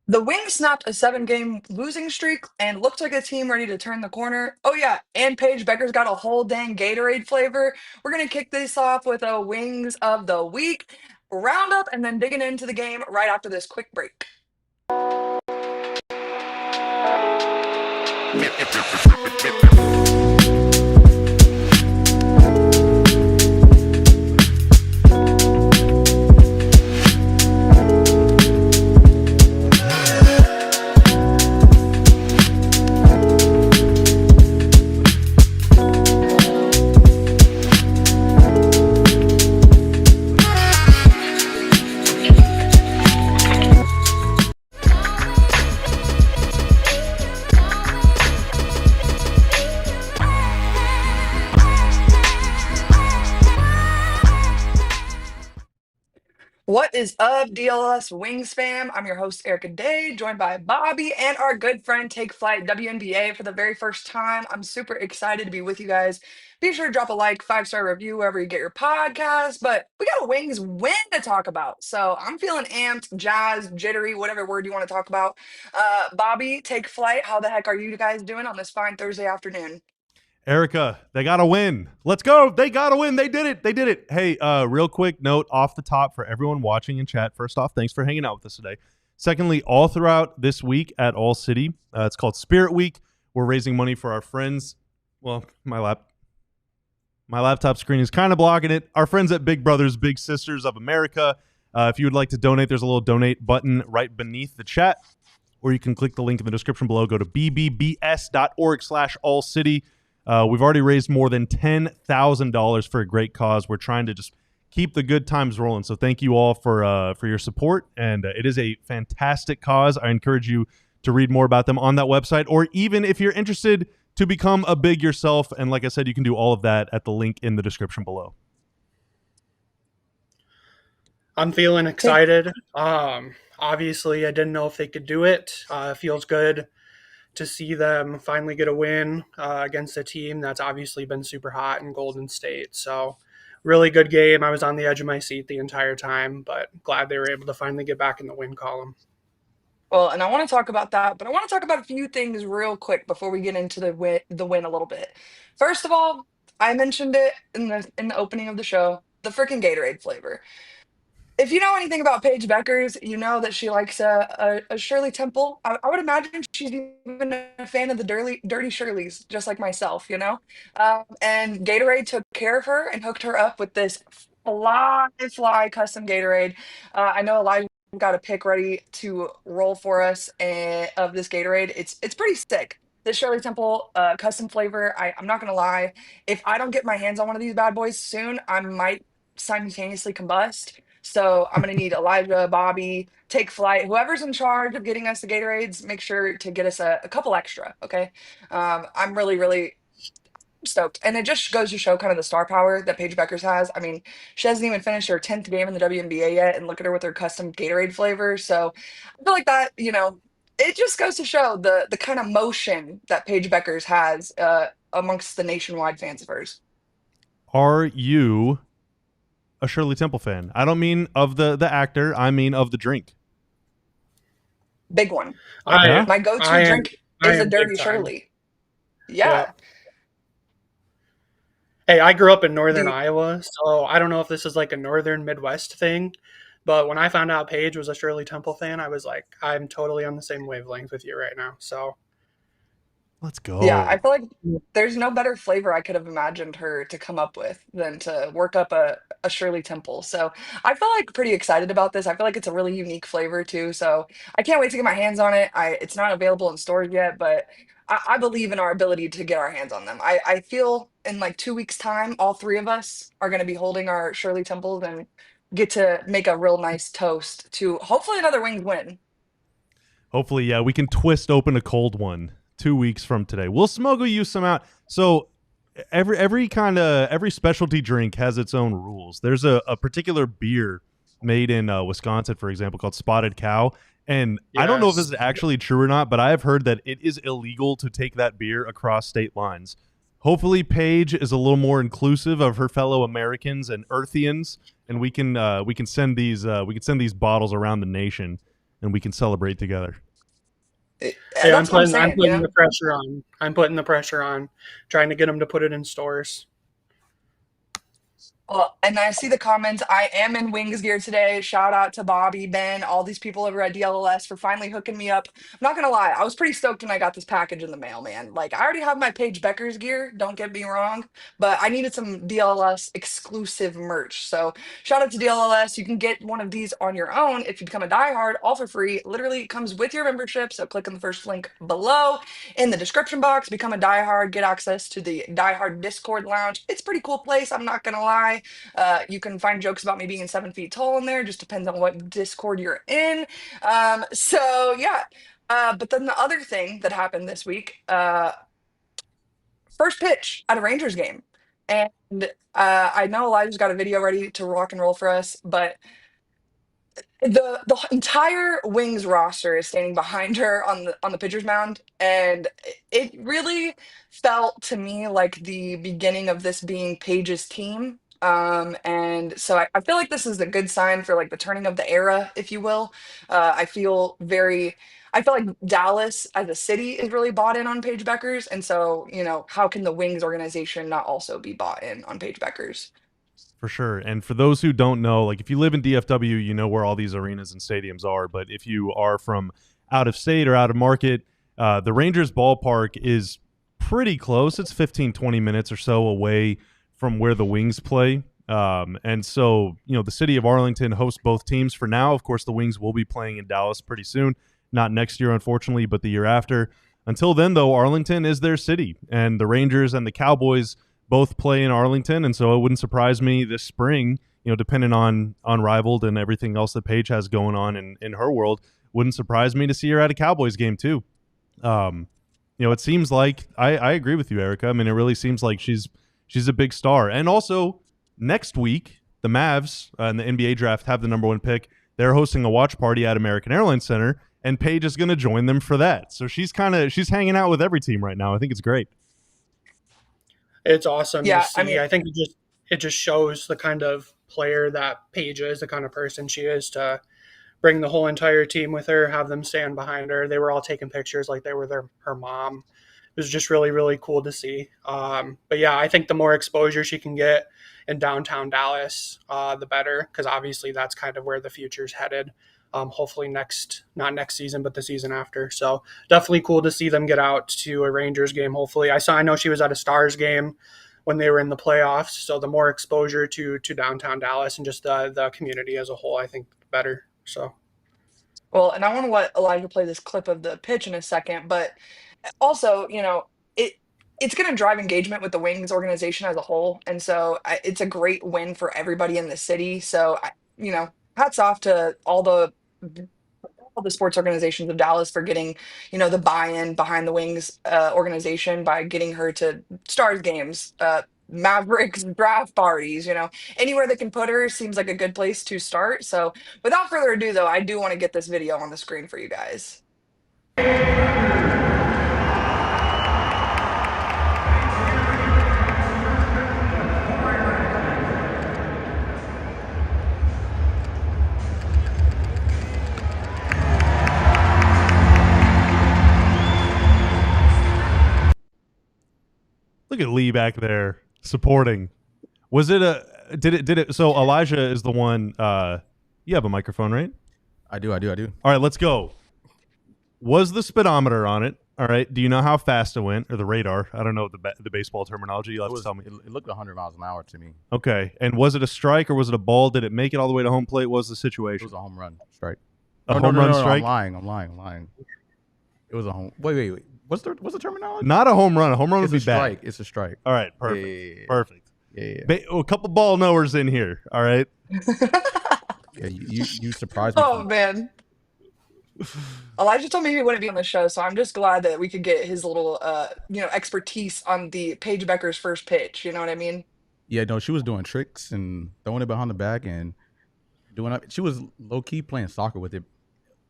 The Wings snapped a 7-game losing streak and looked like a team ready to turn the corner. Oh, yeah, and Paige Bueckers got a whole dang Gatorade flavor. We're going to kick this off with a Wings of the Week roundup and then digging into the game right after this quick break. What is up, DLLS Wings fam? I'm your host, Erika Day, joined by Bobby and our good friend TakeFlightWNBA for the very first time. I'm super excited to be with you guys. Be sure to drop a like, 5-star review wherever you get your podcast. But we got a Wings win to talk about. So I'm feeling amped, jazzed, jittery, whatever word you want to talk about. Bobby, Take Flight, how the heck are you guys doing on this fine Thursday afternoon? Erika, they got to win. Let's go. They got to win. They did it. They did it. Hey, real quick note off the top for everyone watching in chat. First off, thanks for hanging out with us today. Secondly, all throughout this week at ALLCITY, it's called Spirit Week. We're raising money for our friends. Well, my laptop screen is kind of blocking it. Our friends at Big Brothers Big Sisters of America. If you would like to donate, there's a little donate button right beneath the chat, or you can click the link in the description below. Go to bbbs.org/allcity. We've already raised more than $10,000 for a great cause. We're trying to just keep the good times rolling. So thank you all for your support. And it is a fantastic cause. I encourage you to read more about them on that website, or even if you're interested to become a big yourself. And like I said, you can do all of that at the link in the description below. I'm feeling excited. Obviously, I didn't know if they could do it. It feels good to see them finally get a win against a team that's obviously been super hot in Golden State. So really good game. I was on the edge of my seat the entire time, but glad they were able to finally get back in the win column. Well, and I want to talk about that, but I want to talk about a few things real quick before we get into the win a little bit. First of all, I mentioned it in the opening of the show, the freaking Gatorade flavor. If you know anything about Paige Bueckers, you know that she likes a Shirley Temple. I would imagine she's even a fan of the Dirty Shirleys, just like myself, you know? And Gatorade took care of her and hooked her up with this fly custom Gatorade. I know Elijah got a pick ready to roll for us of this Gatorade. It's pretty sick. This Shirley Temple custom flavor, I'm not gonna lie. If I don't get my hands on one of these bad boys soon, I might simultaneously combust. So I'm gonna need Elijah, Bobby, Take Flight, whoever's in charge of getting us the Gatorades. Make sure to get us a couple extra, okay? I'm really, really stoked, and it just goes to show kind of the star power that Paige Bueckers has. I mean, she hasn't even finished her 10th game in the WNBA yet, and look at her with her custom Gatorade flavor. So I feel like that, it just goes to show the kind of motion that Paige Bueckers has amongst the nationwide fans of hers. Are you a Shirley Temple fan? I don't mean of the actor. I mean of the drink. Big one. I My go-to I am drink I is a am Dirty big time. Shirley. Yeah. Yeah. Hey, I grew up in northern The Iowa, so I don't know if this is like a northern Midwest thing, but when I found out Paige was a Shirley Temple fan, I was like, I'm totally on the same wavelength with you right now. So Let's Yeah, I go. feel like there's no better flavor I could have imagined her to come up with than to work up a Shirley Temple. So I feel like pretty excited about this. I feel like it's a really unique flavor too. So I can't wait to get my hands on it. It's not available in stores yet, but I believe in our ability to get our hands on them. I feel in like 2 weeks' time, all three of us are going to be holding our Shirley Temples and get to make a real nice toast to hopefully another Wings win. Hopefully, yeah, we can twist open a cold one 2 weeks from today. We'll smuggle you some out. So every specialty drink has its own rules. There's a particular beer made in Wisconsin, for example, called Spotted Cow. And I don't know if this yes. is actually true or not, but I have heard that it is illegal to take that beer across state lines. Hopefully, Paige is a little more inclusive of her fellow Americans and Earthians, and we can send these bottles around the nation and we can celebrate together. Hey, That's what I'm I'm saying, putting the pressure on. I'm putting the pressure on, trying to get them to put it in stores. Well, and I see the comments. I am in Wings gear today. Shout out to Bobby, Ben, all these people over at DLLS for finally hooking me up. I'm not gonna lie, I was pretty stoked when I got this package in the mail, man. Like, I already have my Paige Bueckers gear, don't get me wrong, but I needed some DLLS exclusive merch. So shout out to DLLS. You can get one of these on your own if you become a diehard, all for free. Literally, it comes with your membership. So click on the first link below in the description box, become a diehard, get access to the diehard Discord lounge. It's a pretty cool place, I'm not gonna lie. You can find jokes about me being 7 feet tall in there. Just depends on what Discord you're in. So yeah. But then the other thing that happened this week, first pitch at a Rangers game, and I know Elijah's got a video ready to rock and roll for us, but the entire Wings roster is standing behind her on the pitcher's mound, and it really felt to me like the beginning of this being Paige's team. And so I feel like this is a good sign for like the turning of the era, if you will. I feel like Dallas as a city is really bought in on Paige Bueckers, and so how can the Wings organization not also be bought in on Paige Bueckers? For sure. And for those who don't know, like if you live in DFW, you know where all these arenas and stadiums are. But if you are from out of state or out of market, the Rangers ballpark is pretty close. It's 15, 20 minutes or so away from where the Wings play. And so, the city of Arlington hosts both teams for now. Of course, the Wings will be playing in Dallas pretty soon. Not next year, unfortunately, but the year after. Until then, though, Arlington is their city. And the Rangers and the Cowboys both play in Arlington, and so it wouldn't surprise me this spring, depending on Rivaled and everything else that Paige has going on in her world, wouldn't surprise me to see her at a Cowboys game too. It seems like I agree with you, Erika. I mean, it really seems like she's a big star. And also, next week, the Mavs in the NBA draft have the number 1 pick. They're hosting a watch party at American Airlines Center, and Paige is going to join them for that. So she's hanging out with every team right now. I think it's great. It's awesome Yeah, to see. I mean, I think it just shows the kind of player that Paige is, the kind of person she is, to bring the whole entire team with her, have them stand behind her. They were all taking pictures like they were her mom. It was just really, really cool to see. But yeah, I think the more exposure she can get in downtown Dallas, the better, because obviously that's kind of where the future's headed. Hopefully not next season, but the season after. So definitely cool to see them get out to a Rangers game. Hopefully, I know she was at a Stars game when they were in the playoffs. So the more exposure to downtown Dallas and just the community as a whole, I think better. So. well, and I want to let Elijah play this clip of the pitch in a second, but also, it it's going to drive engagement with the Wings organization as a whole, and so it's a great win for everybody in the city. So, hats off to all the sports organizations of Dallas for getting, the buy-in behind the Wings organization by getting her to Stars games, Mavericks draft parties, anywhere they can put her seems like a good place to start. So without further ado, though, I do want to get this video on the screen for you guys. Look at Lee back there supporting. Was it did it so Elijah is the one you have a microphone, right? I do. All right, let's go. Was the speedometer on it? All right. Do you know how fast it went, or the radar? I don't know the baseball terminology. You'll have to tell me. It looked 100 miles an hour to me. Okay. And was it a strike or was it a ball? Did it make it all the way to home plate? What was the It situation? was a home run strike. A home run strike? I'm lying. It was a home. Wait. What's the terminology? Not a home run. A home run would be strike. bad. It's a strike. All right. Perfect. Yeah. Perfect. Yeah. A couple ball knowers in here. All right. Yeah, you surprised me. Oh man. Elijah told me he wouldn't be on the show, so I'm just glad that we could get his little expertise on the Paige Bueckers' first pitch. You know what I mean? Yeah, no, she was doing tricks and throwing it behind the back and she was low key playing soccer with it,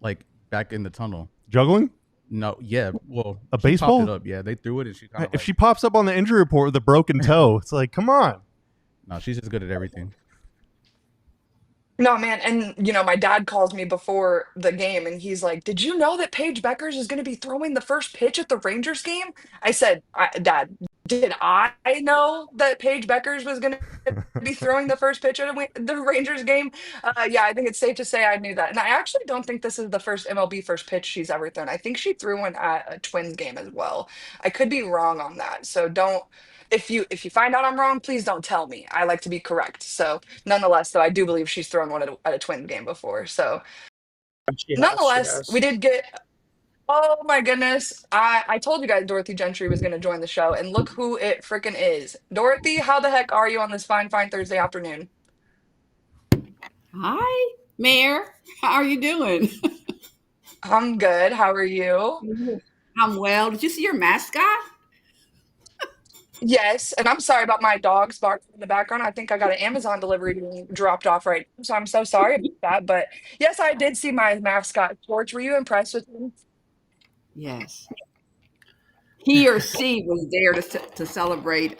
like back in the tunnel. Juggling? No, yeah, well, A she baseball? popped it up. Yeah, they threw it and she kind of If she pops up on the injury report with a broken toe, it's like, come on. no, she's just good at everything. No, man. And, my dad calls me before the game and he's like, "Did you know that Paige Bueckers is going to be throwing the first pitch at the Rangers game?" I said, "Dad, did I know that Paige Bueckers was going to be throwing the first pitch at the Rangers game?" Yeah, I think it's safe to say I knew that. And I actually don't think this is the first MLB first pitch she's ever thrown. I think she threw one at a Twins game as well. I could be wrong on that. So don't, if you find out I'm wrong, please don't tell me. I like to be correct. So nonetheless, though, I do believe she's thrown one at a Twins game before. So She nonetheless, we has. did get. Oh my goodness! I told you guys Dorothy Gentry was going to join the show, and look who it freaking is. Dorothy, how the heck are you on this fine, fine Thursday afternoon? Hi, Mayor. How are you doing? I'm good. How are you? I'm well. Did you see your mascot? Yes, and I'm sorry about my dogs barking in the background. I think I got an Amazon delivery being dropped off right now, so I'm so sorry about that. But yes, I did see my mascot. George, were you impressed with him? Yes. He or she was there to celebrate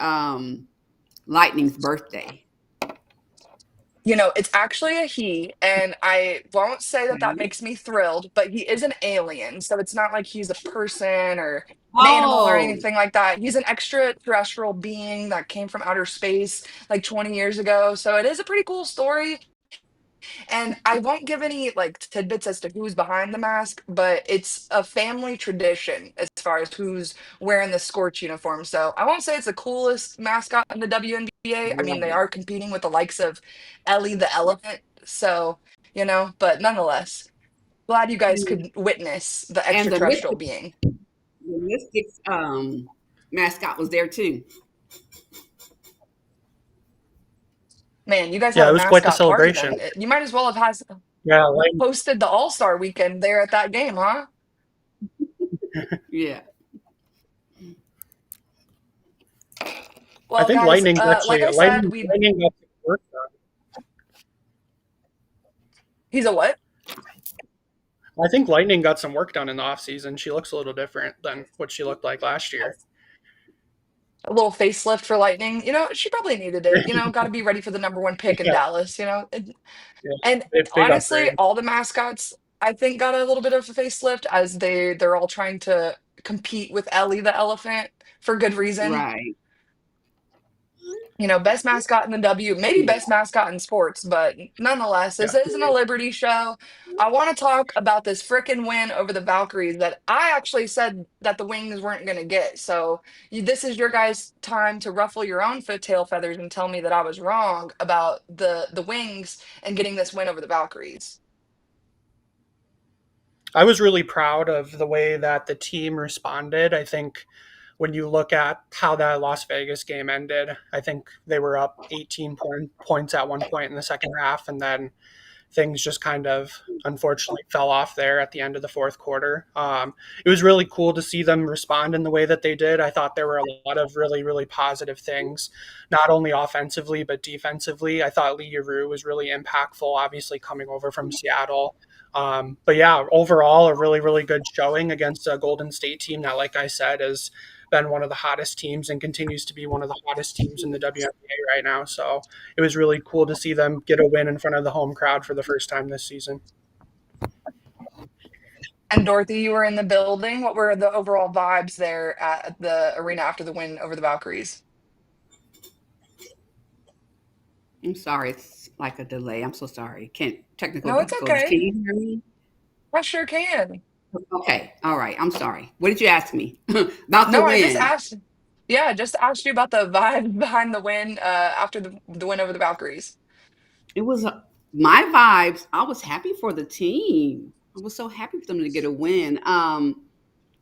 Lightning's birthday. It's actually a he, and I won't say that that Okay. makes me thrilled, but he is an alien, so it's not like he's a person or an animal or Oh, anything like that. He's an extraterrestrial being that came from outer space like 20 years ago, so it is a pretty cool story. And I won't give any like tidbits as to who's behind the mask, but it's a family tradition as far as who's wearing the Scorch uniform. So I won't say it's the coolest mascot in the WNBA. I mean, they right. are competing with the likes of Ellie the Elephant. So, but nonetheless, glad you guys could witness the And extraterrestrial being. The Mystics mascot was there too. Man, you guys had Yeah, a it was quite the mascot party celebration. then. You might as well have Yeah, like hosted the All-Star weekend there at that game, huh? Yeah. I Well, think guys, Lightning's like actually I said, Lightning got some work done. he's a what? I think Lightning got some work done in the offseason. She looks a little different than what she looked like last year. A little facelift for Lightning. She probably needed it. Got to be ready for the number one pick in Yeah, Dallas. yeah. And Big honestly, upgrade. all the mascots I think got a little bit of a facelift as they're all trying to compete with Ellie the elephant for good reason. Right. Best mascot in the W, maybe Yeah. best mascot in sports, but nonetheless, Yeah. this isn't a Liberty show. I want to talk about this freaking win over the Valkyries that I actually said that the Wings weren't going to get. So this is your guys' time to ruffle your own tail feathers and tell me that I was wrong about the Wings and getting this win over the Valkyries. I was really proud of the way that the team responded. I think when you look at how that Las Vegas game ended, I think they were up 18 points at one point in the second half, and then things just kind of unfortunately fell off there at the end of the fourth quarter. It was really cool to see them respond in the way that they did. I thought there were a lot of really, really positive things, not only offensively, but defensively. I thought Lee Giroux was really impactful, obviously coming over from Seattle. But yeah, overall, a really, really good showing against a Golden State team that, like I said, has been one of the hottest teams and continues to be one of the hottest teams in the WNBA right now. So it was really cool to see them get a win in front of the home crowd for the first time this season. And Dorothy, you were in the building. What were the overall vibes there at the arena after the win over the Valkyries? I'm sorry. It's like a delay. I'm so sorry. Can't technical No, it's difficulties. okay. Can you hear me? I sure can. Okay. All right. I'm sorry. What did you ask me about the No, I just win? asked. Yeah, just asked you about the vibe behind the win after the win over the Valkyries. It was my vibes. I was happy for the team. I was so happy for them to get a win.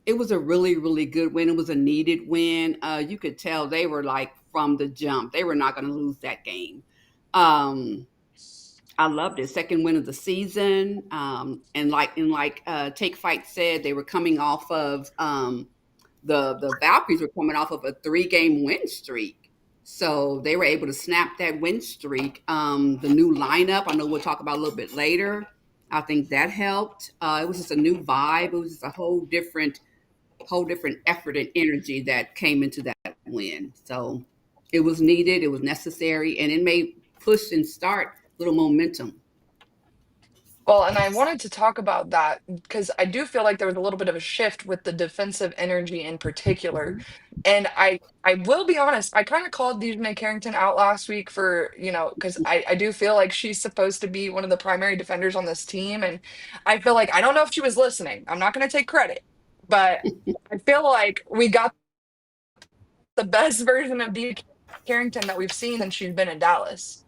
It was a really, really good win. It was a needed win. You could tell they were like from the jump. They were not going to lose that game. Um, I loved it. Second win of the season. And like Take Fight said, they were coming off of the Valkyries were coming off of a 3-game win streak. So they were able to snap that win streak. The new lineup, I know we'll talk about a little bit later. I think that helped. It was just a new vibe. It was just a whole different effort and energy that came into that win. So it was needed, it was necessary, and it may push and start a little momentum. Well, and I wanted to talk about that because I do feel like there was a little bit of a shift with the defensive energy in particular. And I will be honest, I kind of called Dejanay Carrington out last week for, because I do feel like she's supposed to be one of the primary defenders on this team. And I feel like I don't know if she was listening. I'm not going to take credit, but I feel like we got the best version of Dejanay Carrington that we've seen since she's been in Dallas.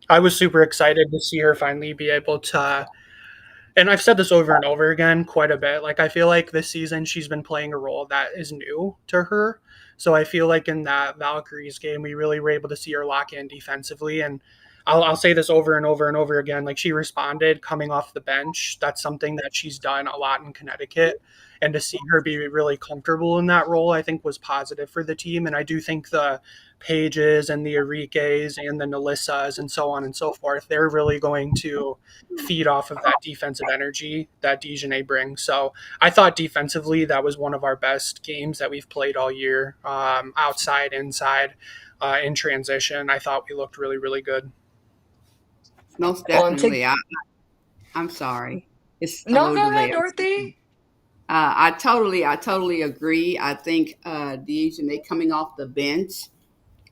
I was super excited to see her finally be able to, and I've said this over and over again quite a bit. Like, I feel like this season she's been playing a role that is new to her. So I feel like in that Valkyries game, we really were able to see her lock in defensively. And I'll say this over and over and over again. Like, she responded coming off the bench. That's something that she's done a lot in Connecticut. And to see her be really comfortable in that role, I think was positive for the team. And I do think the Paiges and the Arikes and the Nalissas and so on and so forth, they're really going to feed off of that defensive energy that Dejanay brings. So I thought defensively that was one of our best games that we've played all year, outside, inside, in transition. I thought we looked really, really good. Most Well, and definitely. I'm sorry. It's a no, little go ahead, delay. Dorothy. I totally agree. I think Dejanay coming off the bench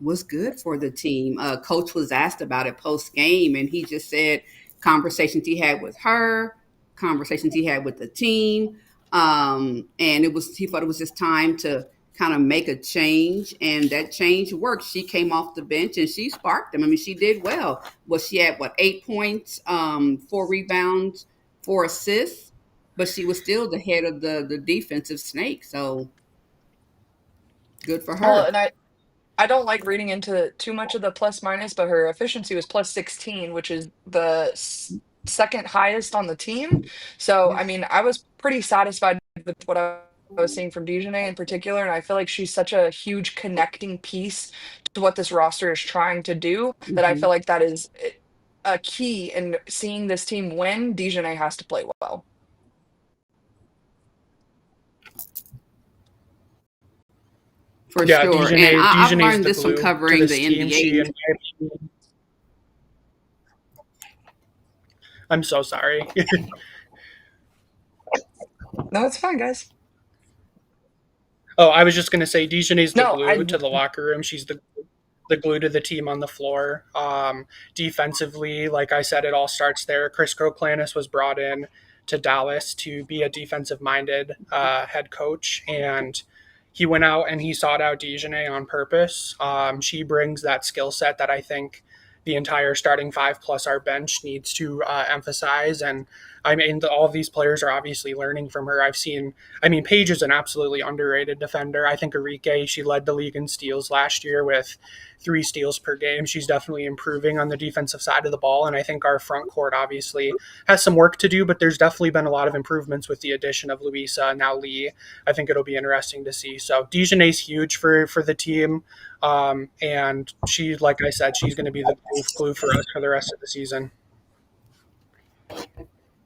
was good for the team. Coach was asked about it post game, and he just said conversations he had with her, conversations he had with the team, and he thought it was just time to kind of make a change, and that change worked. She came off the bench and she sparked them. I mean, she did well. Was she at 8 points, 4 rebounds, 4 assists? But she was still the head of the defensive snake. So good for Well, her. and I don't like reading into too much of the plus minus, but her efficiency was plus 16, which is the second highest on the team. So, Yeah. I mean, I was pretty satisfied with what I was seeing from Dejanay in particular, and I feel like she's such a huge connecting piece to what this roster is trying to do that I feel Hmm. like that is a key in seeing this team win. Dejanay has to play well. For Yeah, sure. And I've Dejanay's learned the this from glue to covering this the team. She, in NBA. my opinion, I'm so sorry. No, it's fine, guys. Oh, I was just gonna say Dejanay's the No, glue I to the locker room. She's the glue to the team on the floor. Defensively, like I said, it all starts there. Chris Croklanis was brought in to Dallas to be a defensive minded head coach, and he went out and he sought out Dejanay on purpose. She brings that skill set that I think the entire starting five plus our bench needs to emphasize. And I mean, all of these players are obviously learning from her. I mean, Paige is an absolutely underrated defender. I think Arike, she led the league in steals last year with 3 steals per game. She's definitely improving on the defensive side of the ball. And I think our front court obviously has some work to do, but there's definitely been a lot of improvements with the addition of Louisa and now Lee. I think it'll be interesting to see. So Dejanay's huge for the team. And she, like I said, she's going to be the glue for us for the rest of the season.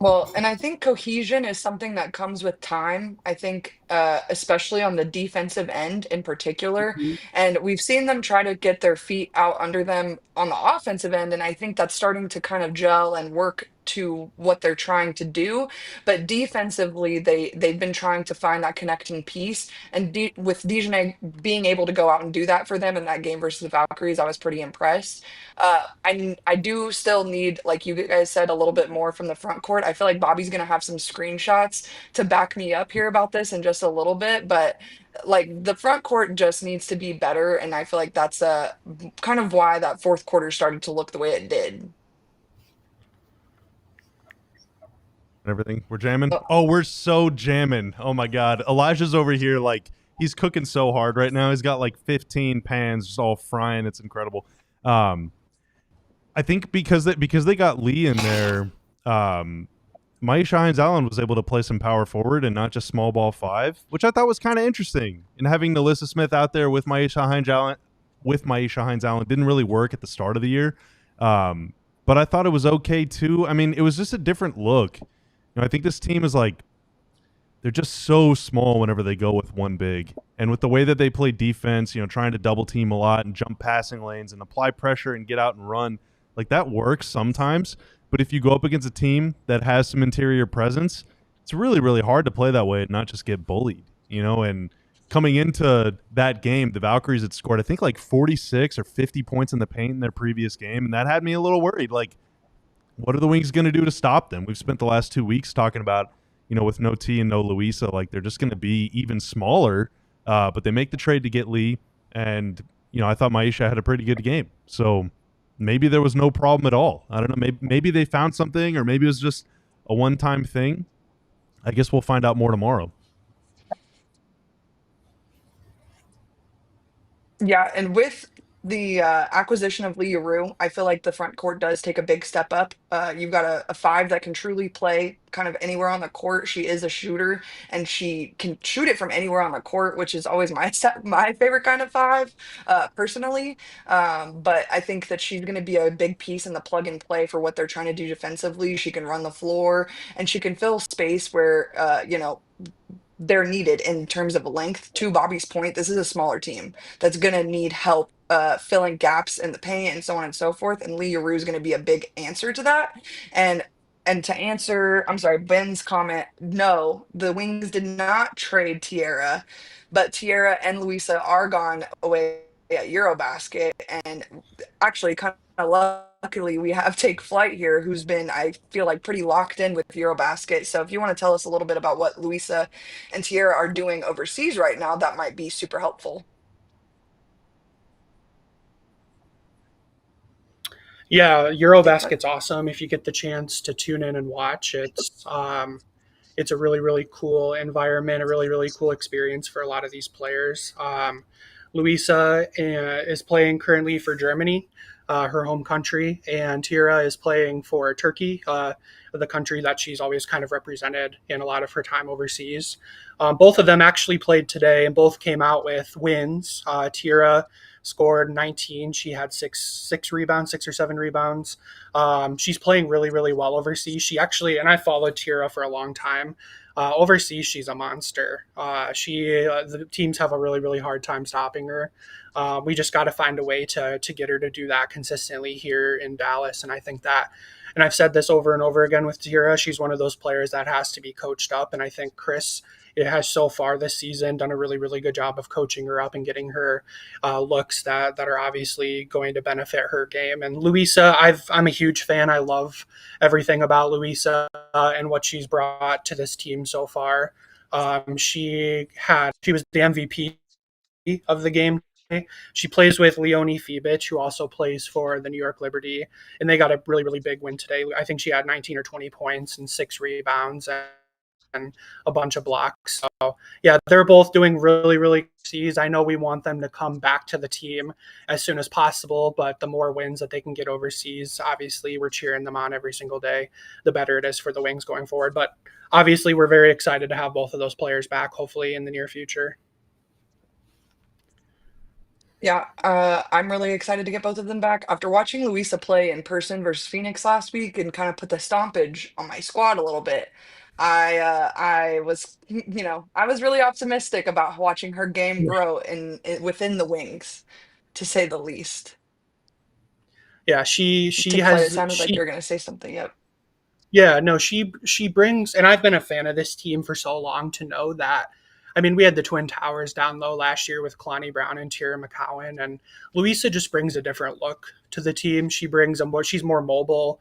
Well, and I think cohesion is something that comes with time. I think, especially on the defensive end in particular. Hmm. And we've seen them try to get their feet out under them on the offensive end. And I think that's starting to kind of gel and work to what they're trying to do. But defensively, they've been trying to find that connecting piece. And with Dijon being able to go out and do that for them in that game versus the Valkyries, I was pretty impressed. I do still need, like you guys said, a little bit more from the front court. I feel like Bobby's gonna have some screenshots to back me up here about this in just a little bit, but like the front court just needs to be better, and I feel like that's kind of why that fourth quarter started to look the way it did. Everything. We're jamming. Uh, Oh, we're so jamming. Oh my God. Elijah's over here like he's cooking so hard right now. He's got like 15 pans just all frying. It's incredible. I think because they got Lee in there, Maisha Hines-Allen was able to play some power forward and not just small ball five, which I thought was kind of interesting. And having Nalissa Smith out there with Maisha Hines-Allen didn't really work at the start of the year. But I thought it was okay too. I mean, it was just a different look. I think this team is like, they're just so small whenever they go with one big. And with the way that they play defense, trying to double team a lot and jump passing lanes and apply pressure and get out and run, Like that works sometimes, but if you go up against a team that has some interior presence, it's really, really hard to play that way and not just get bullied, you know? And coming into that game, the Valkyries had scored, I think, like 46 or 50 points in the paint in their previous game. And that had me a little worried. Like, what are the Wings going to do to stop them? We've spent the last 2 weeks talking about, you know, with no T and no Louisa, like they're just going to be even smaller. But they make the trade to get Lee. And, you know, I thought Maisha had a pretty good game. So maybe there was no problem at all. I don't know. Maybe they found something, or maybe it was just a one-time thing. I guess we'll find out more tomorrow. Yeah, and with the acquisition of Lee Rue, I feel like the front court does take a big step up. You've got a five that can truly play kind of anywhere on the court. She is a shooter, and she can shoot it from anywhere on the court, which is always my favorite kind of five, personally. But I think that she's going to be a big piece in the plug and play for what they're trying to do defensively. She can run the floor, and she can fill space where they're needed in terms of length. To Bobby's point, this is a smaller team that's going to need help filling gaps in the paint and so on and so forth. And Lee Rue is going to be a big answer to that. And and to answer, I'm sorry, Ben's comment, no, the Wings did not trade Tierra, but Tierra and Luisa are gone away at Eurobasket. And actually, kind of luckily, we have Take Flight here, who's been, I feel like, pretty locked in with Eurobasket. So if you want to tell us a little bit about what Luisa and Tierra are doing overseas right now, that might be super helpful. Yeah, Take Flight. Eurobasket's awesome. If you get the chance to tune in and watch, it's a really really cool environment, a really really cool experience for a lot of these players. Luisa is playing currently for Germany, her home country, and Tira is playing for Turkey, the country that she's always kind of represented in a lot of her time overseas. Both of them actually played today, and both came out with wins. Tira scored 19. She had six rebounds, 6 or 7 rebounds. She's playing really, really well overseas. She actually, and I followed Tira for a long time. Overseas, she's a monster. The teams have a really, really hard time stopping her. We just got to find a way to get her to do that consistently here in Dallas. And I think that, and I've said this over and over again with Tira, she's one of those players that has to be coached up. And I think Chris, it has so far this season done a really, really good job of coaching her up and getting her looks that are obviously going to benefit her game. And Luisa, I'm a huge fan. I love everything about Luisa and what she's brought to this team so far. She was the MVP of the game. She plays with Leonie Fibich, who also plays for the New York Liberty, and they got a really, really big win today. I think she had 19 or 20 points and 6 rebounds and a bunch of blocks. So yeah, they're both doing really, really seas. I know we want them to come back to the team as soon as possible, but the more wins that they can get overseas, obviously we're cheering them on every single day, the better it is for the Wings going forward. But obviously we're very excited to have both of those players back, hopefully in the near future. Yeah, I'm really excited to get both of them back. After watching Luisa play in person versus Phoenix last week and kind of put the stompage on my squad a little bit, I was I was really optimistic about watching her game grow within the Wings, to say the least. Yeah, she Take Flight. It has sounded like she you were gonna say something. Yep. Yeah, no, she brings, and I've been a fan of this team for so long to know that. I mean, we had the Twin Towers down low last year with Kalani Brown and Tierra McCowan, and Louisa just brings a different look to the team. She brings she's more mobile.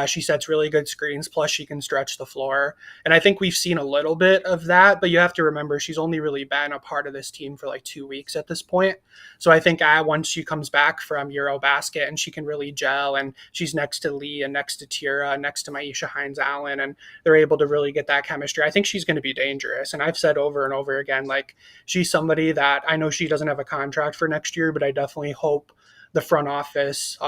She sets really good screens, plus she can stretch the floor. And I think we've seen a little bit of that, but you have to remember she's only really been a part of this team for like 2 weeks at this point. So I think once she comes back from Eurobasket and she can really gel, and she's next to Lee and next to Tierra and next to Maisha Hines Allen, and they're able to really get that chemistry, I think she's going to be dangerous. And I've said over and over again, like, she's somebody that I know she doesn't have a contract for next year, but I definitely hope the front office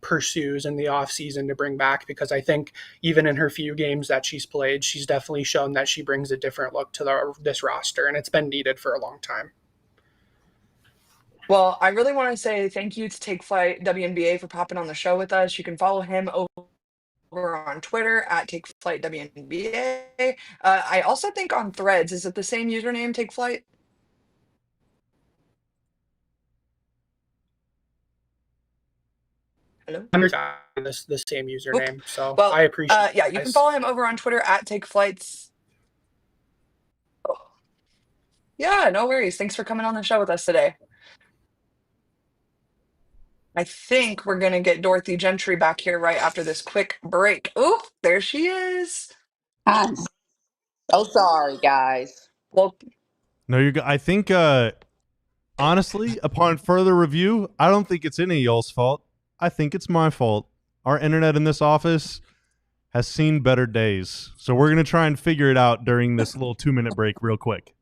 pursues in the offseason to bring back, because I think even in her few games that she's played, she's definitely shown that she brings a different look to this roster, and it's been needed for a long time. Well, I really want to say thank you to Take Flight WNBA for popping on the show with us. You can follow him over on Twitter at TakeFlightWNBA. I also think on Threads, is it the same username, Take Flight? Hello. understand the same username. So Well, I appreciate yeah, it, you can guys. follow him over on Twitter at TakeFlights. Oh, yeah, no worries. Thanks for coming on the show with us today. I think we're gonna get Dorothy Gentry back here right after this quick break. Oop, there she is. I'm so sorry, guys. Well, No, you're good. I think, honestly, upon further review, I don't think it's any of y'all's fault. I think it's my fault. Our internet in this office has seen better days. So we're going to try and figure it out during this little 2-minute break real quick.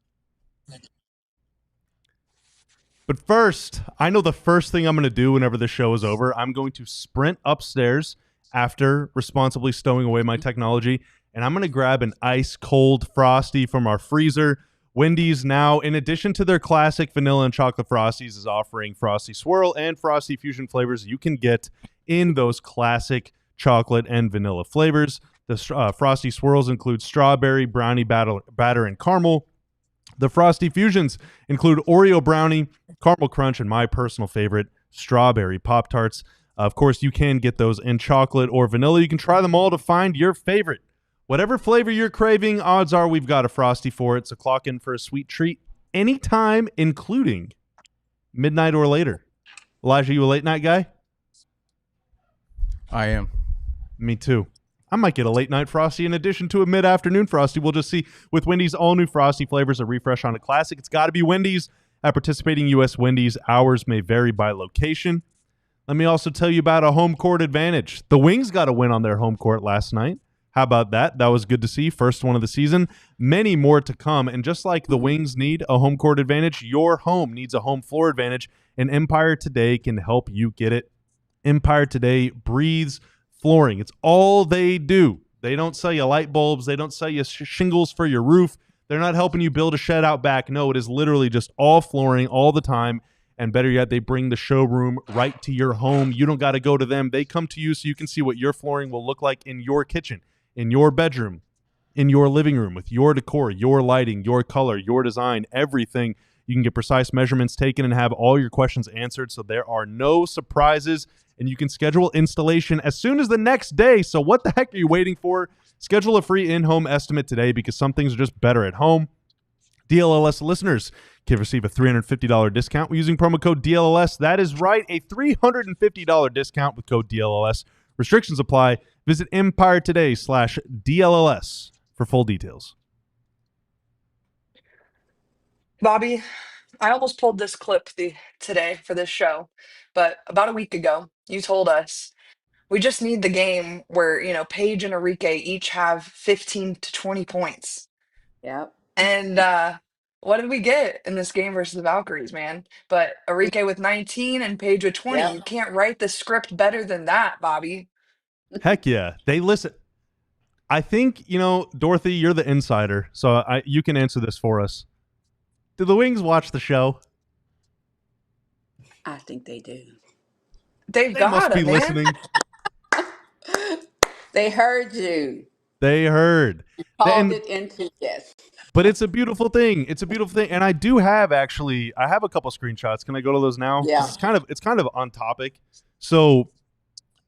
But first, I know the first thing I'm going to do whenever the show is over, I'm going to sprint upstairs after responsibly stowing away my technology, and I'm going to grab an ice cold Frosty from our freezer. Wendy's now, in addition to their classic vanilla and chocolate Frosties, is offering Frosty Swirl and Frosty Fusion flavors you can get in those classic chocolate and vanilla flavors. The Frosty Swirls include strawberry, brownie batter, and caramel. The Frosty Fusions include Oreo brownie, caramel crunch, and my personal favorite, strawberry Pop-Tarts. Of course, you can get those in chocolate or vanilla. You can try them all to find your favorite. Whatever flavor you're craving, odds are we've got a Frosty for it, so clock in for a sweet treat anytime, including midnight or later. Elijah, you a late night guy? I am. Me too. I might get a late night Frosty in addition to a mid-afternoon Frosty. We'll just see. With Wendy's all-new Frosty flavors, a refresh on a classic. It's got to be Wendy's. At participating U.S. Wendy's, hours may vary by location. Let me also tell you about a home court advantage. The Wings got a win on their home court last night. How about that? That was good to see. First one of the season. Many more to come. And just like the Wings need a home court advantage, your home needs a home floor advantage. And Empire Today can help you get it. Empire Today breathes flooring. It's all they do. They don't sell you light bulbs. They don't sell you shingles for your roof. They're not helping you build a shed out back. No, it is literally just all flooring all the time. And better yet, they bring the showroom right to your home. You don't got to go to them. They come to you so you can see what your flooring will look like in your kitchen, in your bedroom, in your living room, with your decor, your lighting, your color, your design, everything. You can get precise measurements taken and have all your questions answered, so there are no surprises, and you can schedule installation as soon as the next day. So what the heck are you waiting for? Schedule a free in-home estimate today, because some things are just better at home. DLLS listeners can receive a $350 discount using promo code DLLS. That is right, a $350 discount with code DLLS. Restrictions apply. Visit EmpireToday/DLLS for full details. Bobby, I almost pulled this clip today for this show, but about a week ago, you told us we just need the game where, Paige and Arike each have 15 to 20 points. Yep. And what did we get in this game versus the Valkyries, man? But Arike with 19 and Paige with 20. Yep. You can't write the script better than that, Bobby. Heck yeah. They listen. I think, Dorothy, you're the insider, so you can answer this for us. Do the Wings watch the show? I think they do. They've They got must be it, man. listening. They heard you. They heard. Called it into yes. But it's a beautiful thing. It's a beautiful thing. And I do have I have a couple screenshots. Can I go to those now? Yeah. It's kind of on topic. So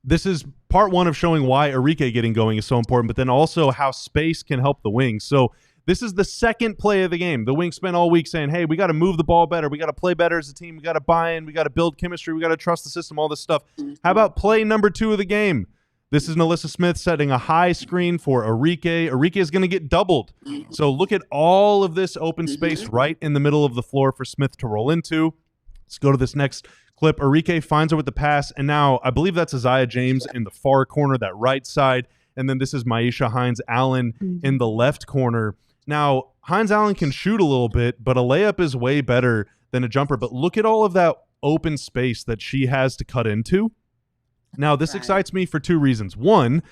this is part one of showing why Arike getting going is so important, but then also how space can help the Wings. So this is the second play of the game. The Wings spent all week saying, hey, we got to move the ball better. We got to play better as a team. We got to buy in. We got to build chemistry. We got to trust the system, all this stuff. How about play number 2 of the game? This is Alyssa Smith setting a high screen for Arike. Arike is going to get doubled. So look at all of this open space right in the middle of the floor for Smith to roll into. Let's go to this next clip. Arike finds her with the pass, and now I believe that's Isaiah James in the far corner, that right side. And then this is Maisha Hines-Allen in the left corner. Now, Hines-Allen can shoot a little bit, but a layup is way better than a jumper. But look at all of that open space that she has to cut into. Now, this excites me for 2 reasons. One,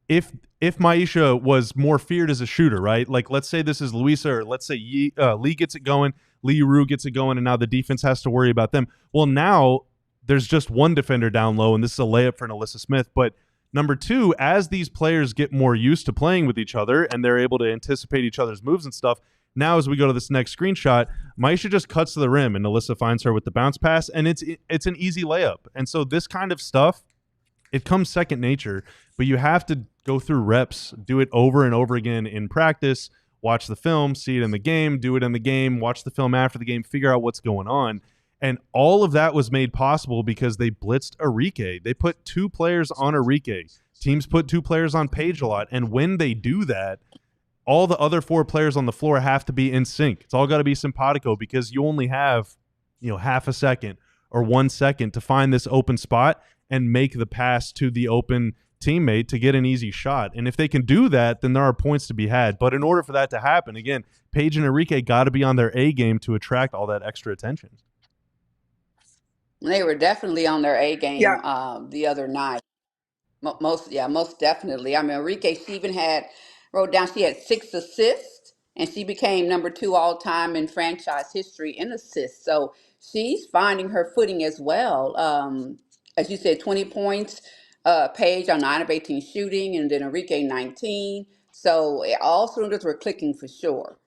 if Maisha was more feared as a shooter, right? Like, let's say this is Louisa, or let's say Lee gets it going, Lee Rue gets it going, and now the defense has to worry about them. Well, now there's just one defender down low, and this is a layup for an Alyssa Smith. But number 2, as these players get more used to playing with each other and they're able to anticipate each other's moves and stuff, Now, as we go to this next screenshot, Maisha just cuts to the rim, and Alyssa finds her with the bounce pass, and it's an easy layup. And so this kind of stuff, it comes second nature, but you have to go through reps, do it over and over again in practice, watch the film, see it in the game, do it in the game, watch the film after the game, figure out what's going on. And all of that was made possible because they blitzed Arike. They put 2 players on Arike. Teams put 2 players on Paige a lot. And when they do that, all the other 4 players on the floor have to be in sync. It's all got to be simpatico because you only have, half a second or 1 second to find this open spot and make the pass to the open teammate to get an easy shot. And if they can do that, then there are points to be had. But in order for that to happen, again, Paige and Arike got to be on their A game to attract all that extra attention. They were definitely on their A game Yeah. the other night. Most definitely. I mean, Arike, she even wrote down she had 6 assists, and she became number 2 all time in franchise history in assists. So she's finding her footing as well. As you said, 20 points, Paige on 9 of 18 shooting, and then Arike 19. So all cylinders were clicking for sure.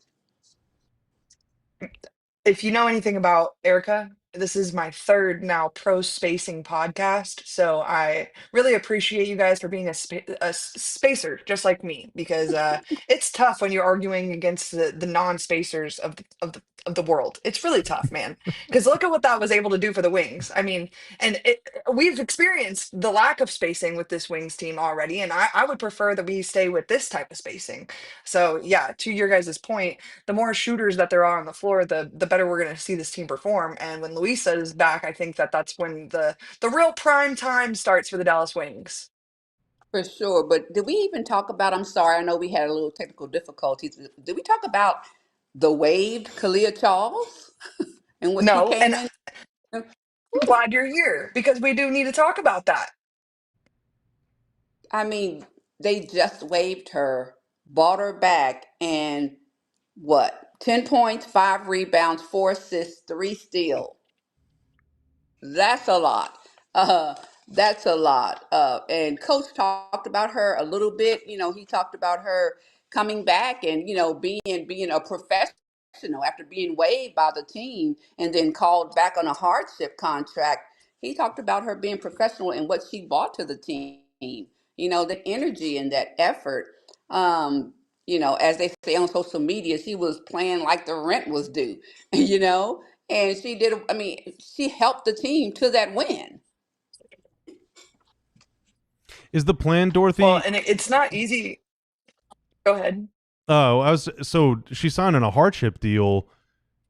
If you know anything about Erica, this is my 3rd now pro spacing podcast. So I really appreciate you guys for being a spacer just like me, because it's tough when you're arguing against the non-spacers of the world. It's really tough, man. Because look at what that was able to do for the Wings. I mean, and we've experienced the lack of spacing with this Wings team already, and I would prefer that we stay with this type of spacing. So yeah, to your guys' point, the more shooters that there are on the floor, the better we're going to see this team perform. And when Luisa is back, I think that's when the real prime time starts for the Dallas Wings. For sure. But did we even talk about, I'm sorry, I know we had a little technical difficulties. Did we talk about the waived Kalia Charles and what she No, and came in? I'm glad you're here because we do need to talk about that. I mean, they just waived her, bought her back, and what? 10 points, 5 rebounds, 4 assists, 3 steals. That's a lot. Uh, that's a lot. And Coach talked about her a little bit. He talked about her coming back and being a professional after being waived by the team and then called back on a hardship contract. He talked about her being professional and what she brought to the team. The energy and that effort. As they say on social media, she was playing like the rent was due. You know and she did. I mean, she helped the team to that win. Is the plan, Dorothy? Well, and it's not easy. Go ahead. Oh, so she's signing a hardship deal,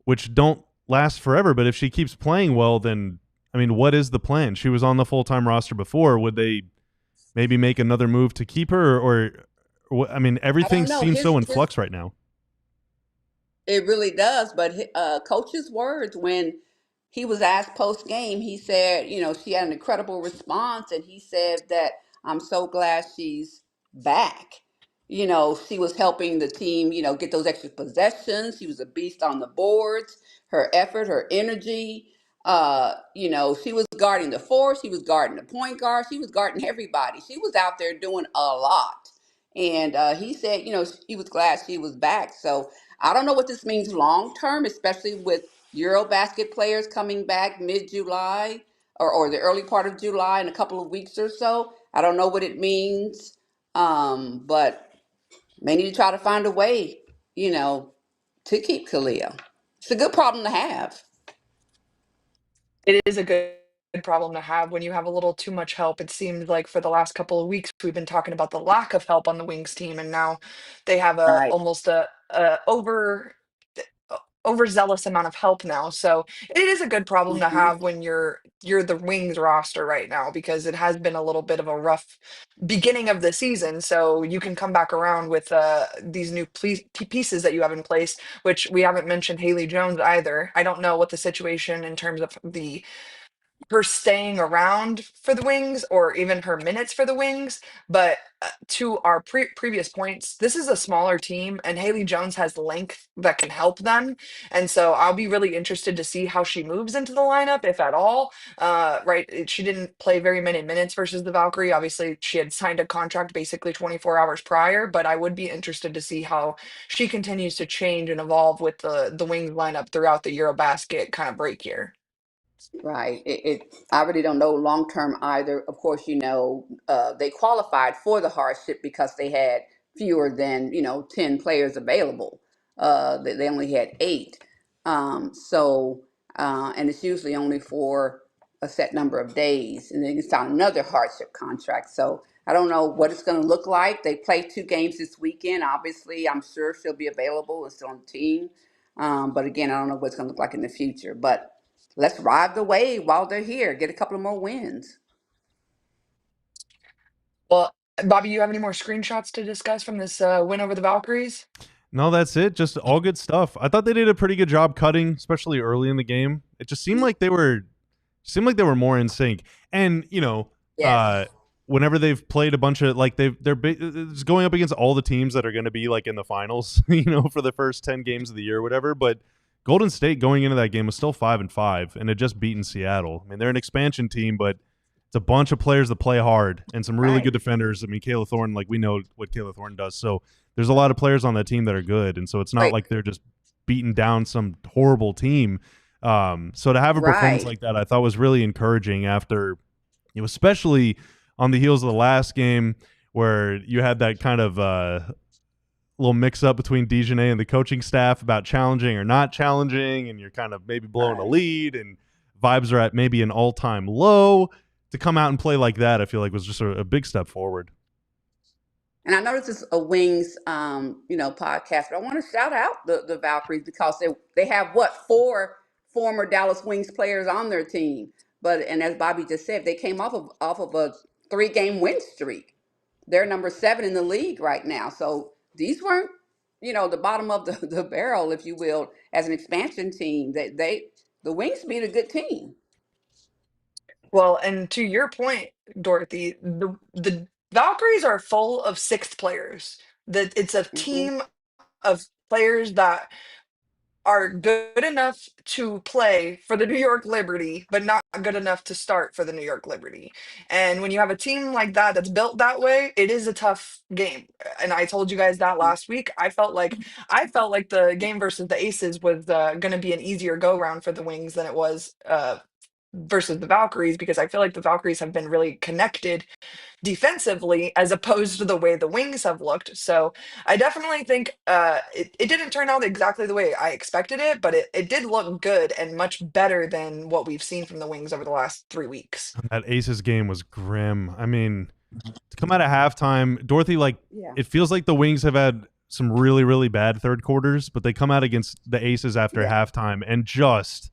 which don't last forever. But if she keeps playing well, then I mean, what is the plan? She was on the full-time roster before. Would they maybe make another move to keep her, or I mean, everything seems so in flux right now. It really does. But Coach's words when he was asked post game, he said, she had an incredible response, and he said that I'm so glad she's back. She was helping the team, get those extra possessions. She was a beast on the boards. Her effort, her energy. She was guarding the 4, she was guarding the point guard, she was guarding everybody. She was out there doing a lot. And he said, he was glad she was back. So I don't know what this means long term, especially with Eurobasket players coming back mid-July or the early part of July in a couple of weeks or so. I don't know what it means, but they need to try to find a way, to keep Kalia. It's a good problem to have. It is a good problem to have when you have a little too much help. It seems like for the last couple of weeks we've been talking about the lack of help on the Wings team, and now they have Right. almost a overzealous amount of help now. So it is a good problem to Mhm. have when you're the Wings roster right now, because it has been a little bit of a rough beginning of the season. So you can come back around with these new pieces that you have in place, which we haven't mentioned Haley Jones either. I don't know what the situation in terms of the her staying around for the Wings or even her minutes for the Wings. But to our previous points, this is a smaller team, and Haley Jones has length that can help them. And so I'll be really interested to see how she moves into the lineup, if at all. She didn't play very many minutes versus the Valkyrie. Obviously, she had signed a contract basically 24 hours prior, but I would be interested to see how she continues to change and evolve with the Wings lineup throughout the Eurobasket kind of break year. Right. I really don't know long term either. Of course, they qualified for the hardship because they had fewer than 10 players available. They only had 8. And it's usually only for a set number of days, and then you sign another hardship contract. So I don't know what it's going to look like. They play 2 games this weekend. Obviously, I'm sure she'll be available and still on the team. But again, I don't know what it's going to look like in the future. But let's ride the wave while they're here. Get a couple of more wins. Well, Bobby, you have any more screenshots to discuss from this win over the Valkyries? No, that's it. Just all good stuff. I thought they did a pretty good job cutting, especially early in the game. It just seemed like they were more in sync. And Yes. whenever they've played a bunch of it's going up against all the teams that are going to be like in the finals, for the first 10 games of the year or whatever. But Golden State going into that game was still 5-5 and had just beaten Seattle. I mean, they're an expansion team, but it's a bunch of players that play hard and some really Right. good defenders. I mean, Kayla Thornton, we know what Kayla Thornton does. So there's a lot of players on that team that are good. And so it's not Right. like they're just beating down some horrible team. So to have a performance Right. like that, I thought was really encouraging after, especially on the heels of the last game where you had that kind of little mix up between Dejanay and the coaching staff about challenging or not challenging, and you're kind of maybe blowing a Right. lead and vibes are at maybe an all-time low. To come out and play like that, I feel like was just a big step forward. And I know this is a Wings, podcast, but I want to shout out the Valkyries because they have 4 former Dallas Wings players on their team. And as Bobby just said, they came off of a 3-game win streak. They're number 7 in the league right now. So these weren't, the bottom of the barrel, if you will, as an expansion team. The Wings beat a good team. Well, and to your point, Dorothy, the Valkyries are full of sixth players. That it's a Hmm. team of players that are good enough to play for the New York Liberty, but not good enough to start for the New York Liberty. And when you have a team like that that's built that way, it is a tough game. And I told you guys that last week. I felt like the game versus the Aces was going to be an easier go round for the Wings than it was versus the Valkyries, because I feel like the Valkyries have been really connected defensively as opposed to the way the Wings have looked. So I definitely think it didn't turn out exactly the way I expected it, but it did look good and much better than what we've seen from the Wings over the last 3 weeks. That Aces game was grim. I mean, to come out of halftime, Dorothy, Yeah. it feels like the Wings have had some really, really bad third quarters, but they come out against the Aces after Yeah. halftime and just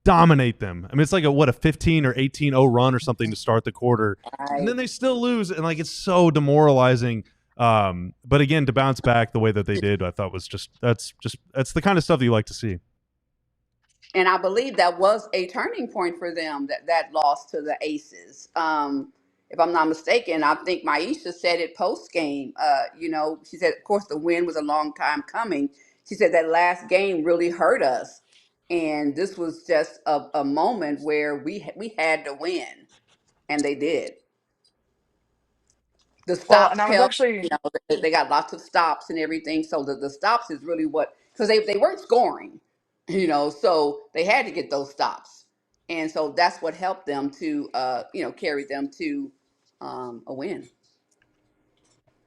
dominate them. I mean, it's like a 15 or 18-0 run or something to start the quarter, and then Right. they still lose, and it's so demoralizing. But again, to bounce back the way that they did, I thought was that's the kind of stuff that you like to see. And I believe that was a turning point for them, that loss to the Aces. If I'm not mistaken, I think Maisha said it post game. She said, of course, the win was a long time coming. She said that last game really hurt us, and this was just a moment where we had to win, and they did. The Well, and stops I was help. actually They got lots of stops and everything. So the stops is really what, because they weren't scoring, so they had to get those stops, and so that's what helped them to carry them to a win.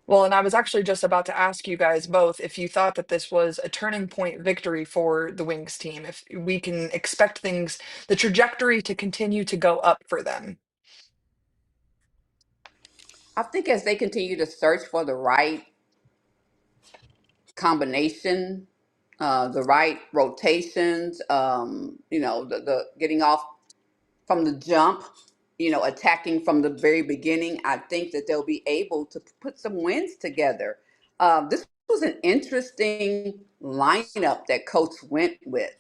Well, and I was actually just about to ask you guys both if you thought that this was a turning point victory for the Wings team, if we can expect the trajectory to continue to go up for them. I think as they continue to search for the right combination, the right rotations, the getting off from the jump, attacking from the very beginning, I think that they'll be able to put some wins together. This was an interesting lineup that Coach went with.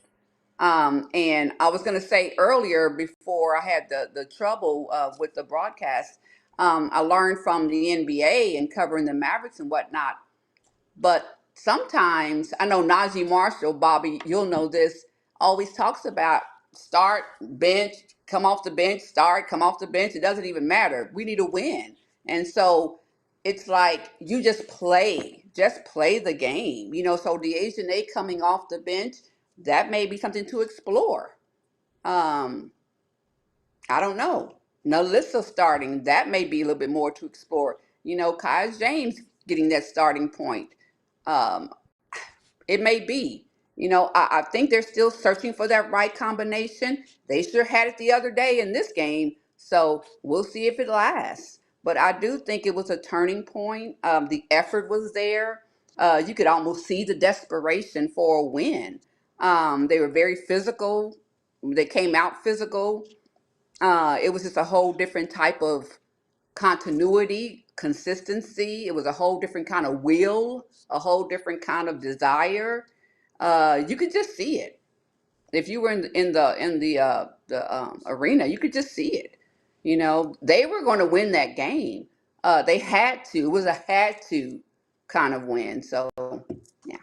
And I was going to say earlier, before I had the trouble with the broadcast, I learned from the NBA and covering the Mavericks and whatnot. But sometimes I know Najee Marshall, Bobby, you'll know this, always talks about start, bench, come off the bench, start, come off the bench. It doesn't even matter. We need a win. And so it's like you just play the game. So the Asian A coming off the bench, that may be something to explore. Um, I don't know. Nalissa starting, that may be a little bit more to explore. Kai James getting that starting point. Um, it may be. I think they're still searching for that right combination. They sure had it the other day in this game, so we'll see if it lasts. But I do think it was a turning point. The effort was there. You could almost see the desperation for a win. They were very physical. They came out physical. It was just a whole different type of continuity, consistency. It was a whole different kind of will, a whole different kind of desire. You could just see it. If you were in the arena, you could just see it. They were going to win that game. They had to. It was a had to kind of win. So yeah.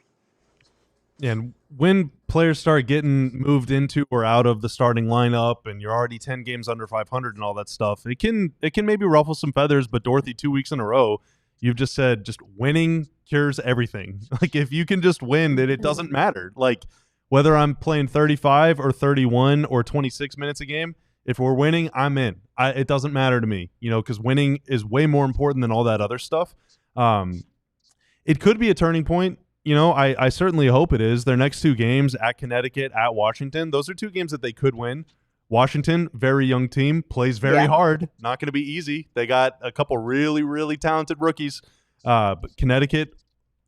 And when players start getting moved into or out of the starting lineup, and you're already 10 games under 500 and all that stuff, it can maybe ruffle some feathers. But Dorothy, 2 weeks in a row, you've just said just winning cures everything. Like if you can just win, then it doesn't matter. Like whether I'm playing 35 or 31 or 26 minutes a game, if we're winning, I'm in. It doesn't matter to me, because winning is way more important than all that other stuff. It could be a turning point. I certainly hope it is. Their next 2 games at Connecticut, at Washington, those are 2 games that they could win. Washington, very young team, plays very hard. Not going to be easy. They got a couple really, really talented rookies. But Connecticut,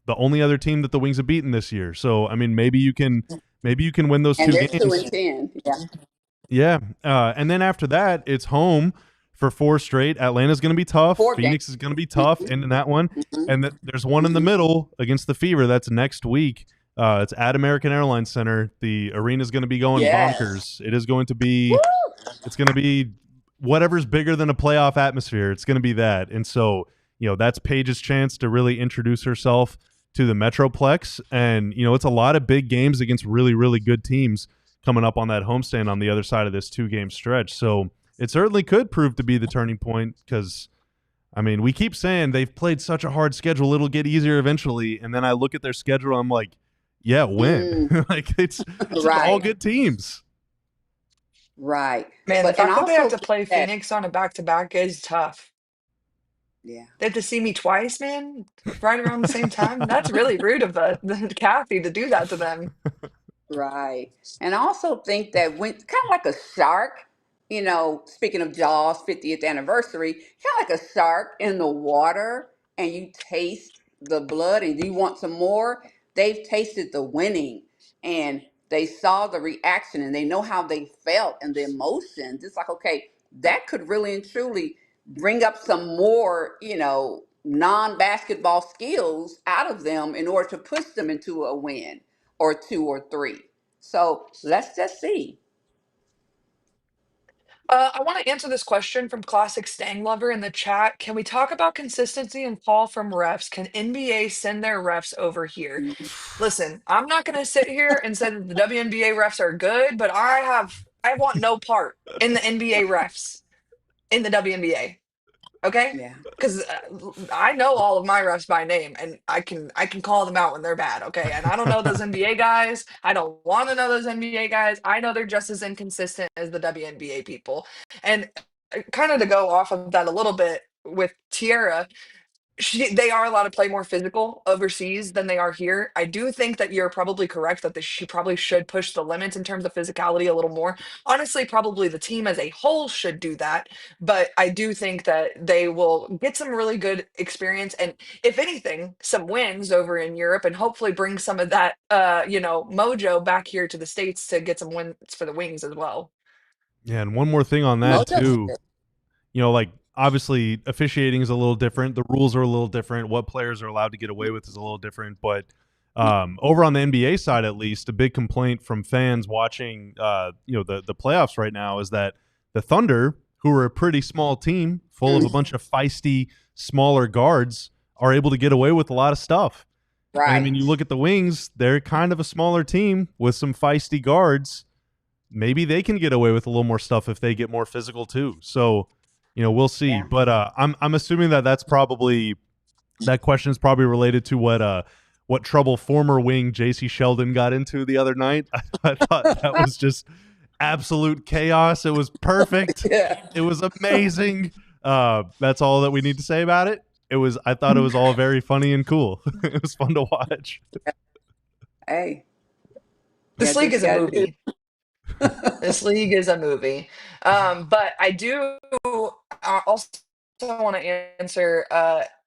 the only other team that the Wings have beaten this year. So, I mean, maybe you can win those 2 And they're games. 2-10. Yeah. Yeah. And then after that, it's home for 4 straight. Atlanta's going to be tough. 4 Phoenix is going to be tough in that one. Mm-hmm. And there's one in the middle against the Fever. That's next week. It's at American Airlines Center. The arena's going to be going bonkers. It is going to be it's going to be whatever's bigger than a playoff atmosphere. It's going to be that. And so, that's Paige's chance to really introduce herself to the Metroplex. And, it's a lot of big games against really, really good teams coming up on that homestand on the other side of this 2-game stretch. So it certainly could prove to be the turning point because, I mean, we keep saying they've played such a hard schedule, it'll get easier eventually. And then I look at their schedule, I'm like, yeah, win. Like it's all good teams. Right. Man, But the and fact that they have also to play that, Phoenix on a back-to-back is tough. yeah. They have to see me twice, man, right around the same time. That's really rude of the Kathy to do that to them. Right. And I also think that when kind of like a shark, speaking of Jaws 50th anniversary, kind of like a shark in the water and you taste the blood and you want some more, they've tasted the winning and they saw the reaction and they know how they felt and the emotions. It's like, okay, that could really and truly bring up some more, non-basketball skills out of them in order to push them into a win or 2 or 3. So let's just see. I want to answer this question from Classic Stang Lover in the chat. Can we talk about consistency and call from refs? Can NBA send their refs over here? Listen, I'm not going to sit here and say that the WNBA refs are good, but I want no part in the NBA refs in the WNBA. Okay? Yeah. Because I know all of my refs by name, and I can call them out when they're bad. Okay, and I don't know those NBA guys. I don't want to know those NBA guys. I know they're just as inconsistent as the WNBA people. And kind of to go off of that a little bit with Tierra, they are allowed to play more physical overseas than they are here. I do think that you're probably correct that she probably should push the limits in terms of physicality a little more. Honestly, probably the team as a whole should do that, but I do think that they will get some really good experience and, if anything, some wins over in Europe and hopefully bring some of that mojo back here to the States to get some wins for the Wings as well. Yeah, and one more thing on that too. Like obviously officiating is a little different. The rules are a little different. What players are allowed to get away with is a little different. But Over on the NBA side, at least, a big complaint from fans watching, the playoffs right now is that the Thunder, who are a pretty small team full of a bunch of feisty, smaller guards, are able to get away with a lot of stuff. And I mean, you Right. look at the Wings, they're kind of a smaller team with some feisty guards. Maybe they can get away with a little more stuff if they get more physical too. So, we'll see. Yeah. But I'm assuming that question is probably related to what trouble former wing J.C. Sheldon got into the other night. I thought that was just absolute chaos. It was perfect. Yeah. It was amazing. That's all that we need to say about it. I thought it was all very funny and cool. It was fun to watch. Hey. This Yeah, league is a gotta do. movie. This league is a movie. But I do also want to answer.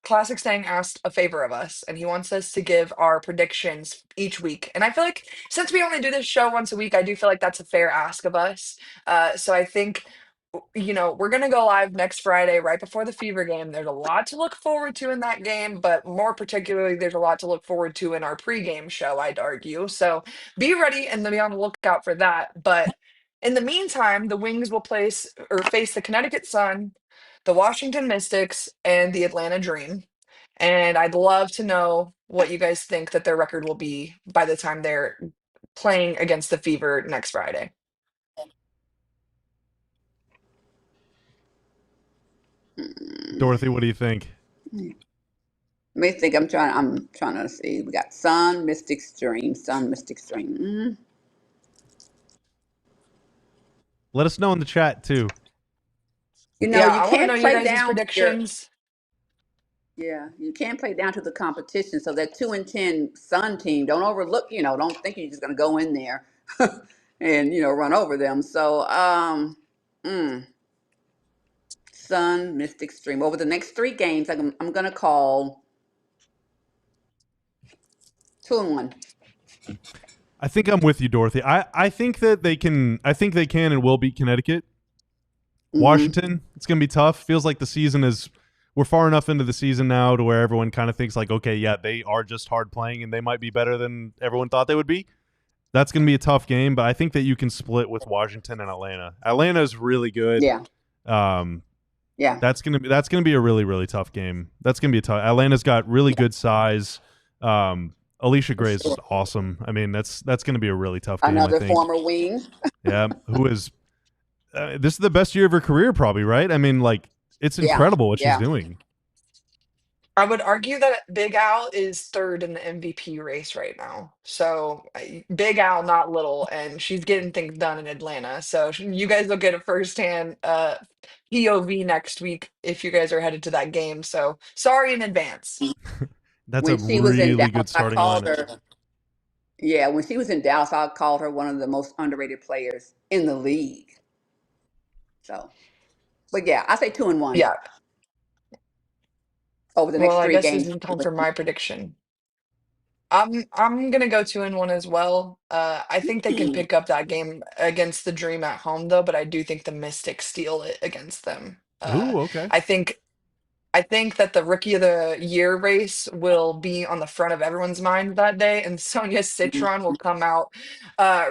Classic Stang asked a favor of us, and he wants us to give our predictions each week. And I feel like since we only do this show once a week, I do feel like that's a fair ask of us. So I think, we're going to go live next Friday, right before the Fever game. There's a lot to look forward to in that game, but more particularly, there's a lot to look forward to in our pregame show, I'd argue. So be ready and be on the lookout for that. But in the meantime, the Wings will face the Connecticut Sun, the Washington Mystics, and the Atlanta Dream. And I'd love to know what you guys think that their record will be by the time they're playing against the Fever next Friday. Dorothy, what do you think? Let me think. I'm trying to see. We got Sun, Mystics, Dream. Sun, Mystics, Dream. Let us know in the chat too. You Yeah, I want to can't know your play guys' down to predictions. you can't play down to the competition. So that 2-10 Sun team, don't overlook. Don't think you're just gonna go in there and run over them. So Sun, Mystics, Dream. Over the next 3 games, I'm gonna call 2-1. I think I'm with you, Dorothy. I think that they can. I think they can and will beat Connecticut. Washington, it's going to be tough. Feels like the season we're far enough into the season now to where everyone kind of thinks like, okay, yeah, they are just hard playing and they might be better than everyone thought they would be. That's going to be a tough game, but I think that you can split with Washington and Atlanta. Atlanta is really good. Yeah. Yeah. That's going to be a really, really tough game. That's going to be a tough. Atlanta's got really good size. Alicia Gray's is awesome. I mean, that's going to be a really tough game. Another I think. former wing. Yeah, who is this is the best year of her career, probably, right? I mean, like, it's incredible what she's doing. I would argue that Big Al is third in the MVP race right now. So Big Al, not little, and she's getting things done in Atlanta. So you guys will get a firsthand POV next week if you guys are headed to that game. So sorry in advance. That's When a she was in really Dallas, good starting I called lineup. her. Yeah, when she was in Dallas, I called her one of the most underrated players in the league. So, but yeah, I say 2-1 Yeah. over the next Well, I 3 guess games. this is time for my prediction. I'm gonna go 2-1 as well. I think they can pick up that game against the Dream at home though, but I do think the Mystics steal it against them. Ooh, okay. I think that the Rookie of the Year race will be on the front of everyone's mind that day, and Sonia Citron will come out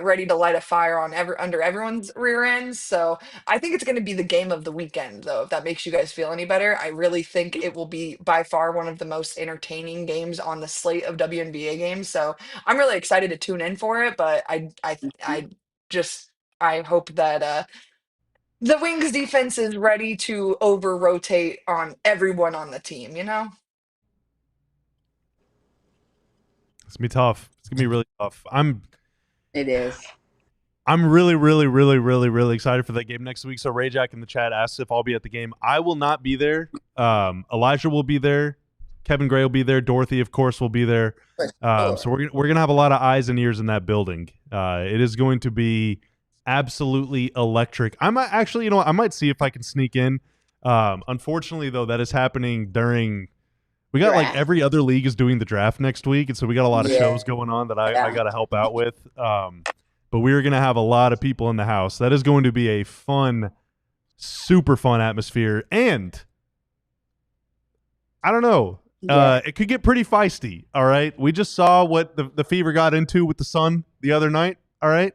ready to light a fire on under everyone's rear ends. So I think it's going to be the game of the weekend, though, if that makes you guys feel any better. I really think it will be by far one of the most entertaining games on the slate of WNBA games. So I'm really excited to tune in for it, but I hope that the Wings defense is ready to over rotate on everyone on the team, It's gonna be tough. It's gonna be really tough. It is. I'm really, really, really, really, really excited for that game next week. So Rayjack in the chat asks if I'll be at the game. I will not be there. Elijah will be there. Kevin Gray will be there. Dorothy, of course, will be there. So we're gonna have a lot of eyes and ears in that building. It is going to be absolutely electric. I might actually, I might see if I can sneak in. Unfortunately, though, that is happening during. We got like every other league is doing the draft next week, and so we got a lot of shows going on that I got to help out with. But we're going to have a lot of people in the house. That is going to be a fun, super fun atmosphere. And I don't know. Yes. It could get pretty feisty. All right. We just saw what the Fever got into with the Sun the other night. All right.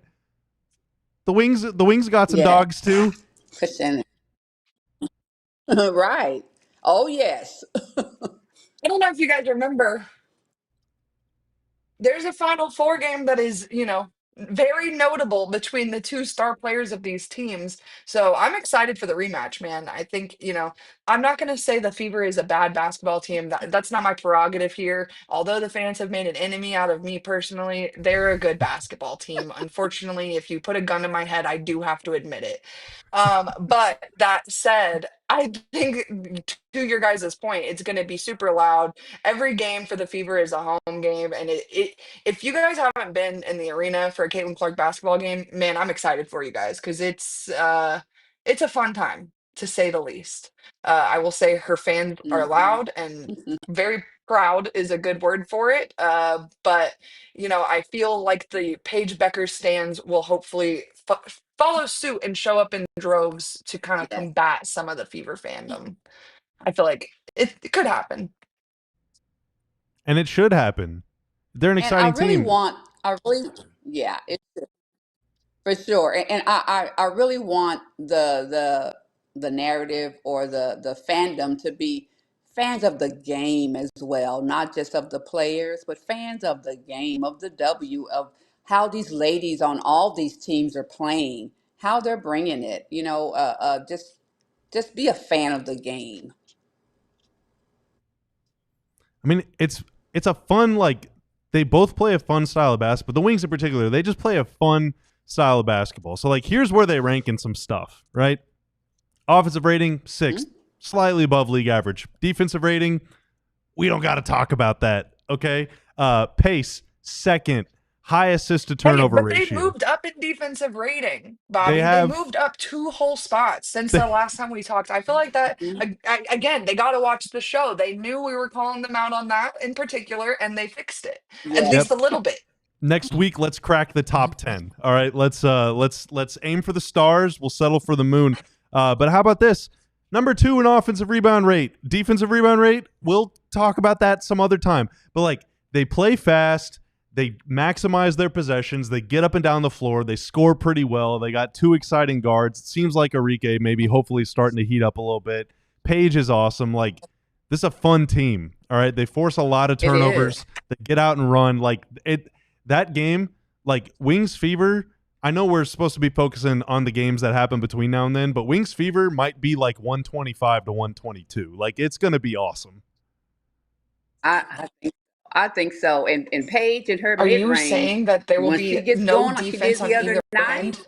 The Wings got some Yes. dogs too. Percentage. Right. Oh, yes. I don't know if you guys remember, there's a Final Four game that is, very notable between the two star players of these teams. So I'm excited for the rematch, man. I think, I'm not going to say the Fever is a bad basketball team. That's not my prerogative here. Although the fans have made an enemy out of me personally, they're a good basketball team. Unfortunately, if you put a gun to my head, I do have to admit it. But that said, I think to your guys' point, it's going to be super loud. Every game for the Fever is a home game, and if you guys haven't been in the arena for a Caitlin Clark basketball game, man, I'm excited for you guys because it's a fun time to say the least. I will say her fans are Hmm. loud and very proud is a good word for it. But I feel like the Paige Bueckers stands will hopefully follow suit and show up in droves to kind of Yes. combat some of the Fever fandom. I feel like it could happen. And it should happen. They're an And I exciting really team. want, I really, yeah, for sure. And I really want the narrative or the fandom to be fans of the game as well, not just of the players, but fans of the game, of the W, of how these ladies on all these teams are playing, how they're bringing it. Just be a fan of the game. I mean, it's a fun, like, they both play a fun style of basketball. The Wings in particular, they just play a fun style of basketball. So like here's where they rank in some stuff, right? Offensive rating, Hmm? 6th, slightly above league average. Defensive rating, we don't got to talk about that, okay? Pace, 2nd, high assist to Hey, turnover but they ratio. moved up in defensive rating, They Bobby. They have moved up 2 whole spots since they, the last time we talked. I feel like that, Hmm. again, they got to watch the show. They knew we were calling them out on that in particular, and they fixed it, at Yes. least yep. a little bit. Next week, let's crack the top 10. All right, let's aim for the stars. We'll settle for the moon. But how about this? Number 2 in offensive rebound rate, defensive rebound rate. We'll talk about that some other time. But like they play fast, they maximize their possessions, they get up and down the floor, they score pretty well. They got 2 exciting guards. It seems like Arike maybe hopefully starting to heat up a little bit. Paige is awesome. Like this is a fun team. All right, they force a lot of It is. turnovers. They get out and run. Like it that game, like Wings Fever, I know we're supposed to be focusing on the games that happen between now and then, but Wings Fever might be like 125 to 122. Like it's going to be awesome. I think so. And Paige in her Are mid you range, saying that there will once be she gets no going like she defense did on the other either night, end?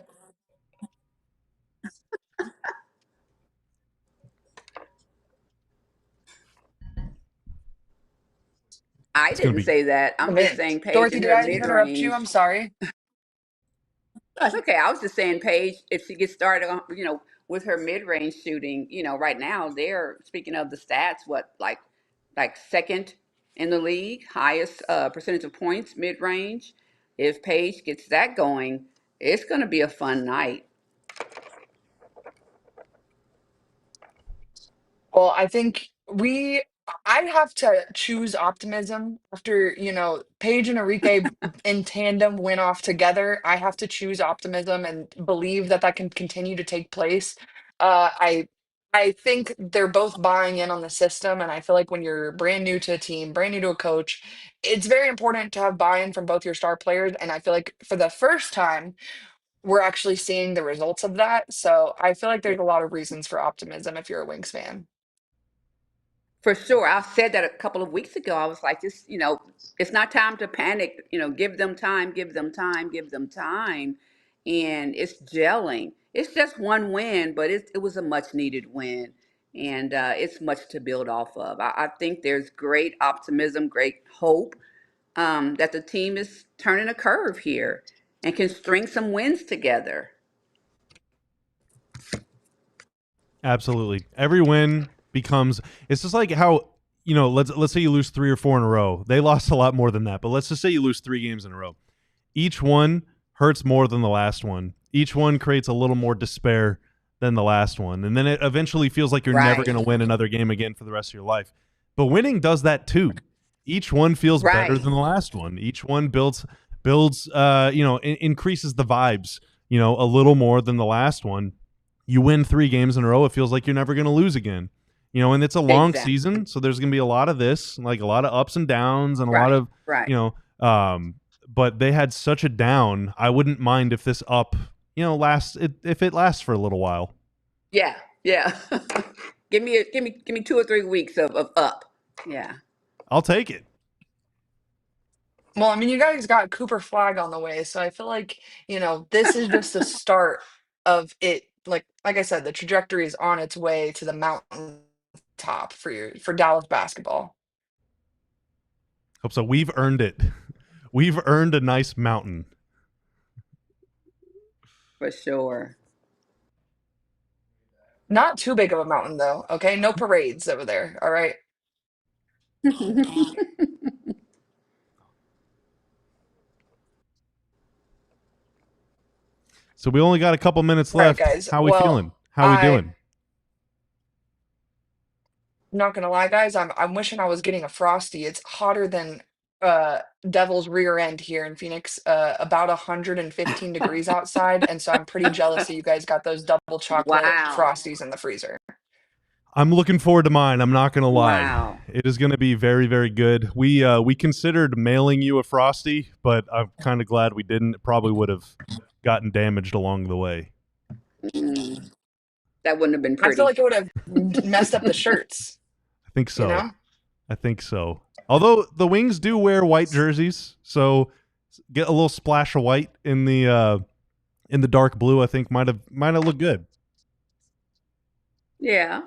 I It's going didn't to be say that. I'm just saying Paige Dorothy, in did her I mid interrupt you? range. I'm sorry. That's okay. I was just saying Paige, if she gets started on, with her mid range shooting, right now they're speaking of the stats, what like second in the league, highest percentage of points mid range. If Paige gets that going, it's going to be a fun night. Well, I think I have to choose optimism after, Paige and Arike in tandem went off together. I have to choose optimism and believe that that can continue to take place. Uh, I I think they're both buying in on the system, and I feel like when you're brand new to a team, brand new to a coach, it's very important to have buy-in from both your star players. And I feel like for the first time, we're actually seeing the results of that. So I feel like there's a lot of reasons for optimism if you're a Wings fan. For sure. I said that a couple of weeks ago. I was like, it's not time to panic. Give them time, give them time, give them time. And it's gelling. It's just one win, but it was a much needed win. And it's much to build off of. I think there's great optimism, great hope that the team is turning a curve here and can string some wins together. Absolutely. Every win becomes it's just like how, let's say you lose 3 or 4 in a row. They lost a lot more than that, but let's just say you lose 3 games in a row. Each one hurts more than the last one. Each one creates a little more despair than the last one. And then it eventually feels like you're never Right. going to win another game again for the rest of your life. But winning does that too. Each one feels better Right. than the last one. Each one builds increases the vibes, a little more than the last one. You win 3 games in a row, it feels like you're never going to lose again. And it's a long Exactly. season, so there's going to be a lot of this, like a lot of ups and downs and a lot Right. of, Right. But they had such a down. I wouldn't mind if this up, if it lasts for a little while. Yeah. Yeah. give me 2 or 3 weeks of up. Yeah. I'll take it. Well, I mean, you guys got Cooper Flag on the way, so I feel like, this is just the start of it. Like I said, the trajectory is on its way to the mountain top for Dallas basketball. Hope so. We've earned it. We've earned a nice mountain. For sure. Not too big of a mountain though, okay? No parades over there, all right? So we only got a couple minutes All right, left. guys. How we Well, feeling? How we doing? I'm not gonna lie, guys. I'm wishing I was getting a frosty. It's hotter than Devil's rear end here in Phoenix. About 115 degrees outside, and so I'm pretty jealous that you guys got those double chocolate Wow. frosties in the freezer. I'm looking forward to mine. I'm not going to lie. Wow. It is going to be very, very good. We considered mailing you a Frosty, but I'm kind of glad we didn't. It probably would have gotten damaged along the way. Mm. That wouldn't have been I pretty. feel like it would have messed up the shirts. I think so. You know? I think so. Although the Wings do wear white jerseys, so get a little splash of white in the dark blue, I think might have looked good. Yeah.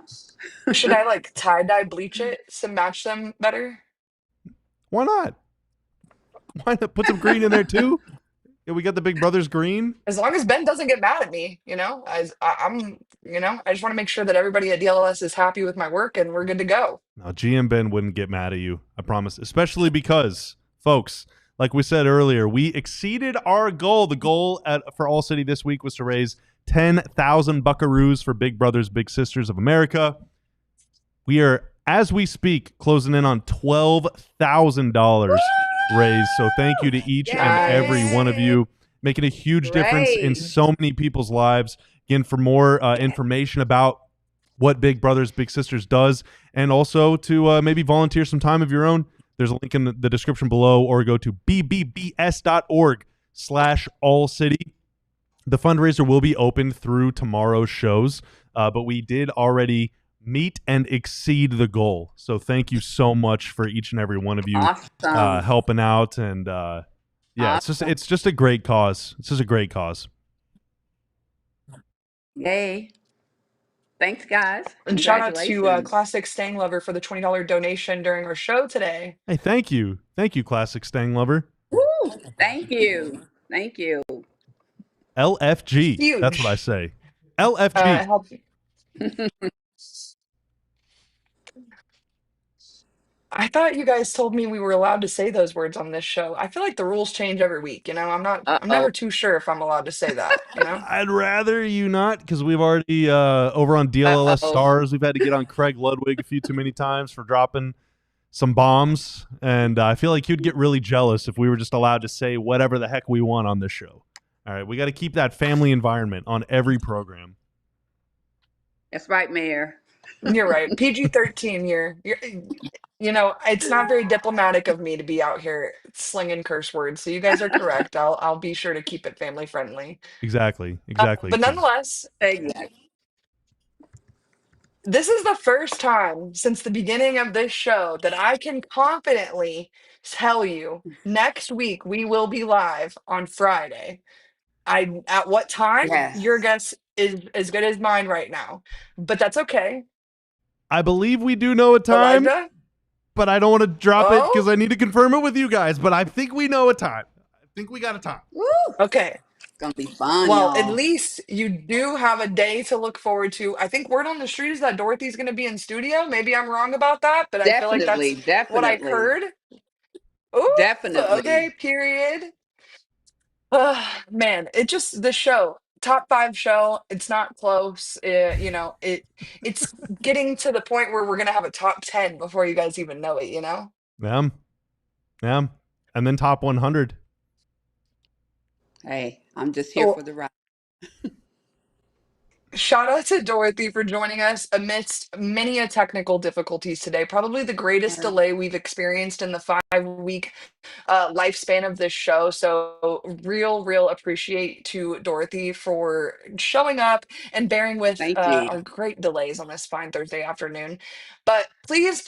Should I like tie-dye bleach it to match them better? Why not? Why not put some green in there too? Yeah, we got the Big Brothers green. As long as Ben doesn't get mad at me, I'm, I just want to make sure that everybody at DLLS is happy with my work and we're good to go. No, GM Ben wouldn't get mad at you, I promise. Especially because, folks, like we said earlier, we exceeded our goal. The goal for ALLCITY this week was to raise 10,000 buckaroos for Big Brothers Big Sisters of America. We are, as we speak, closing in on $12,000 raised. So thank you to each and every one of you, making a huge difference in so many people's lives. Again, for more information about what Big Brothers Big Sisters does, and also to maybe volunteer some time of your own, there's a link in the description below, or go to bbbs.org/ALLCITY. The fundraiser will be open through tomorrow's shows, but we did already meet and exceed the goal. So thank you so much for each and every one of you helping out. And it's just a great cause. It's just a great cause. Yay. Thanks, guys. And shout out to Classic Stang Lover for the $20 donation during our show today. Hey, thank you. Thank you, Classic Stang Lover. Woo! Thank you. Thank you. LFG. Huge. That's what I say. LFG. I thought you guys told me we were allowed to say those words on this show. I feel like the rules change every week. I'm never too sure if I'm allowed to say that. I'd rather you not, because we've already over on DLLS Stars, we've had to get on Craig Ludwig a few too many times for dropping some bombs, and I feel like you'd get really jealous if we were just allowed to say whatever the heck we want on this show. All right, we got to keep that family environment on every program. That's right, Mayor. You're right. PG-13 here. It's not very diplomatic of me to be out here slinging curse words. So you guys are correct. I'll be sure to keep it family friendly. Exactly. But nonetheless, this is the first time since the beginning of this show that I can confidently tell you next week we will be live on Friday. At what time? Yes. Your guess is as good as mine right now. But that's okay. I believe we do know a time, Elijah? but I don't want to drop it because I need to confirm it with you guys. But I think we know a time. I think we got a time. Woo! Okay. It's going to be fun, Well, y'all. at least you do have a day to look forward to. I think word on the street is that Dorothy's going to be in studio. Maybe I'm wrong about that, but I feel like that's what I heard. Ooh, Definitely. Okay, period. Man, the show top 5 show. It's not close. It's getting to the point where we're gonna have a top 10 before you guys even know it. Yeah. Yeah. And then top 100. Hey, I'm just here Oh, for the ride. shout out to Dorothy for joining us amidst many a technical difficulties today. Probably the greatest delay we've experienced in the 5-week lifespan of this show. So real appreciate to Dorothy for showing up and bearing with Thank you. our great delays on this fine Thursday afternoon. But please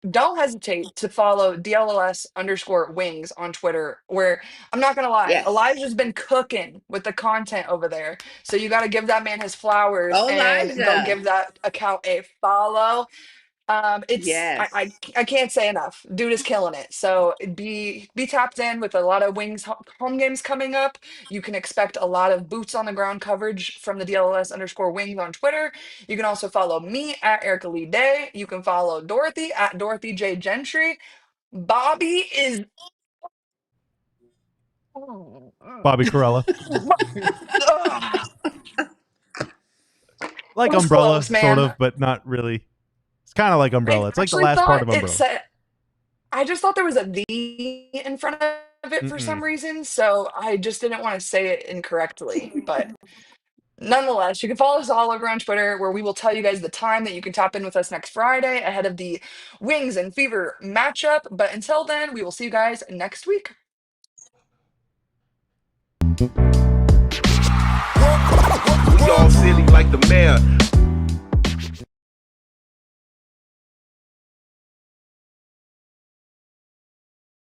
don't hesitate to follow DLLS_wings on Twitter, where I'm not gonna lie, Yes. Elijah's been cooking with the content over there. So you got to give that man his flowers Oh, and go Elijah. give that account a follow. It's Yes. I can't say enough. Dude is killing it. So be tapped in with a lot of Wings home games coming up. You can expect a lot of boots on the ground coverage from the DLLS_wings on Twitter. You can also follow me at Erika Lee Day. You can follow Dorothy at Dorothy J Gentry. Bobby is Bobby Karalla. Ugh, Like it was Umbrella, close, man. sort of, but not really. It's kind of like Umbrella. I It's like the actually last part thought of it Umbrella. said I just thought there was a V in front of it for some reason, so I just didn't want to say it incorrectly. But nonetheless, you can follow us all over on Twitter, where we will tell you guys the time that you can tap in with us next Friday ahead of the Wings and Fever matchup. But until then, we will see you guys next week. We all silly like the mayor.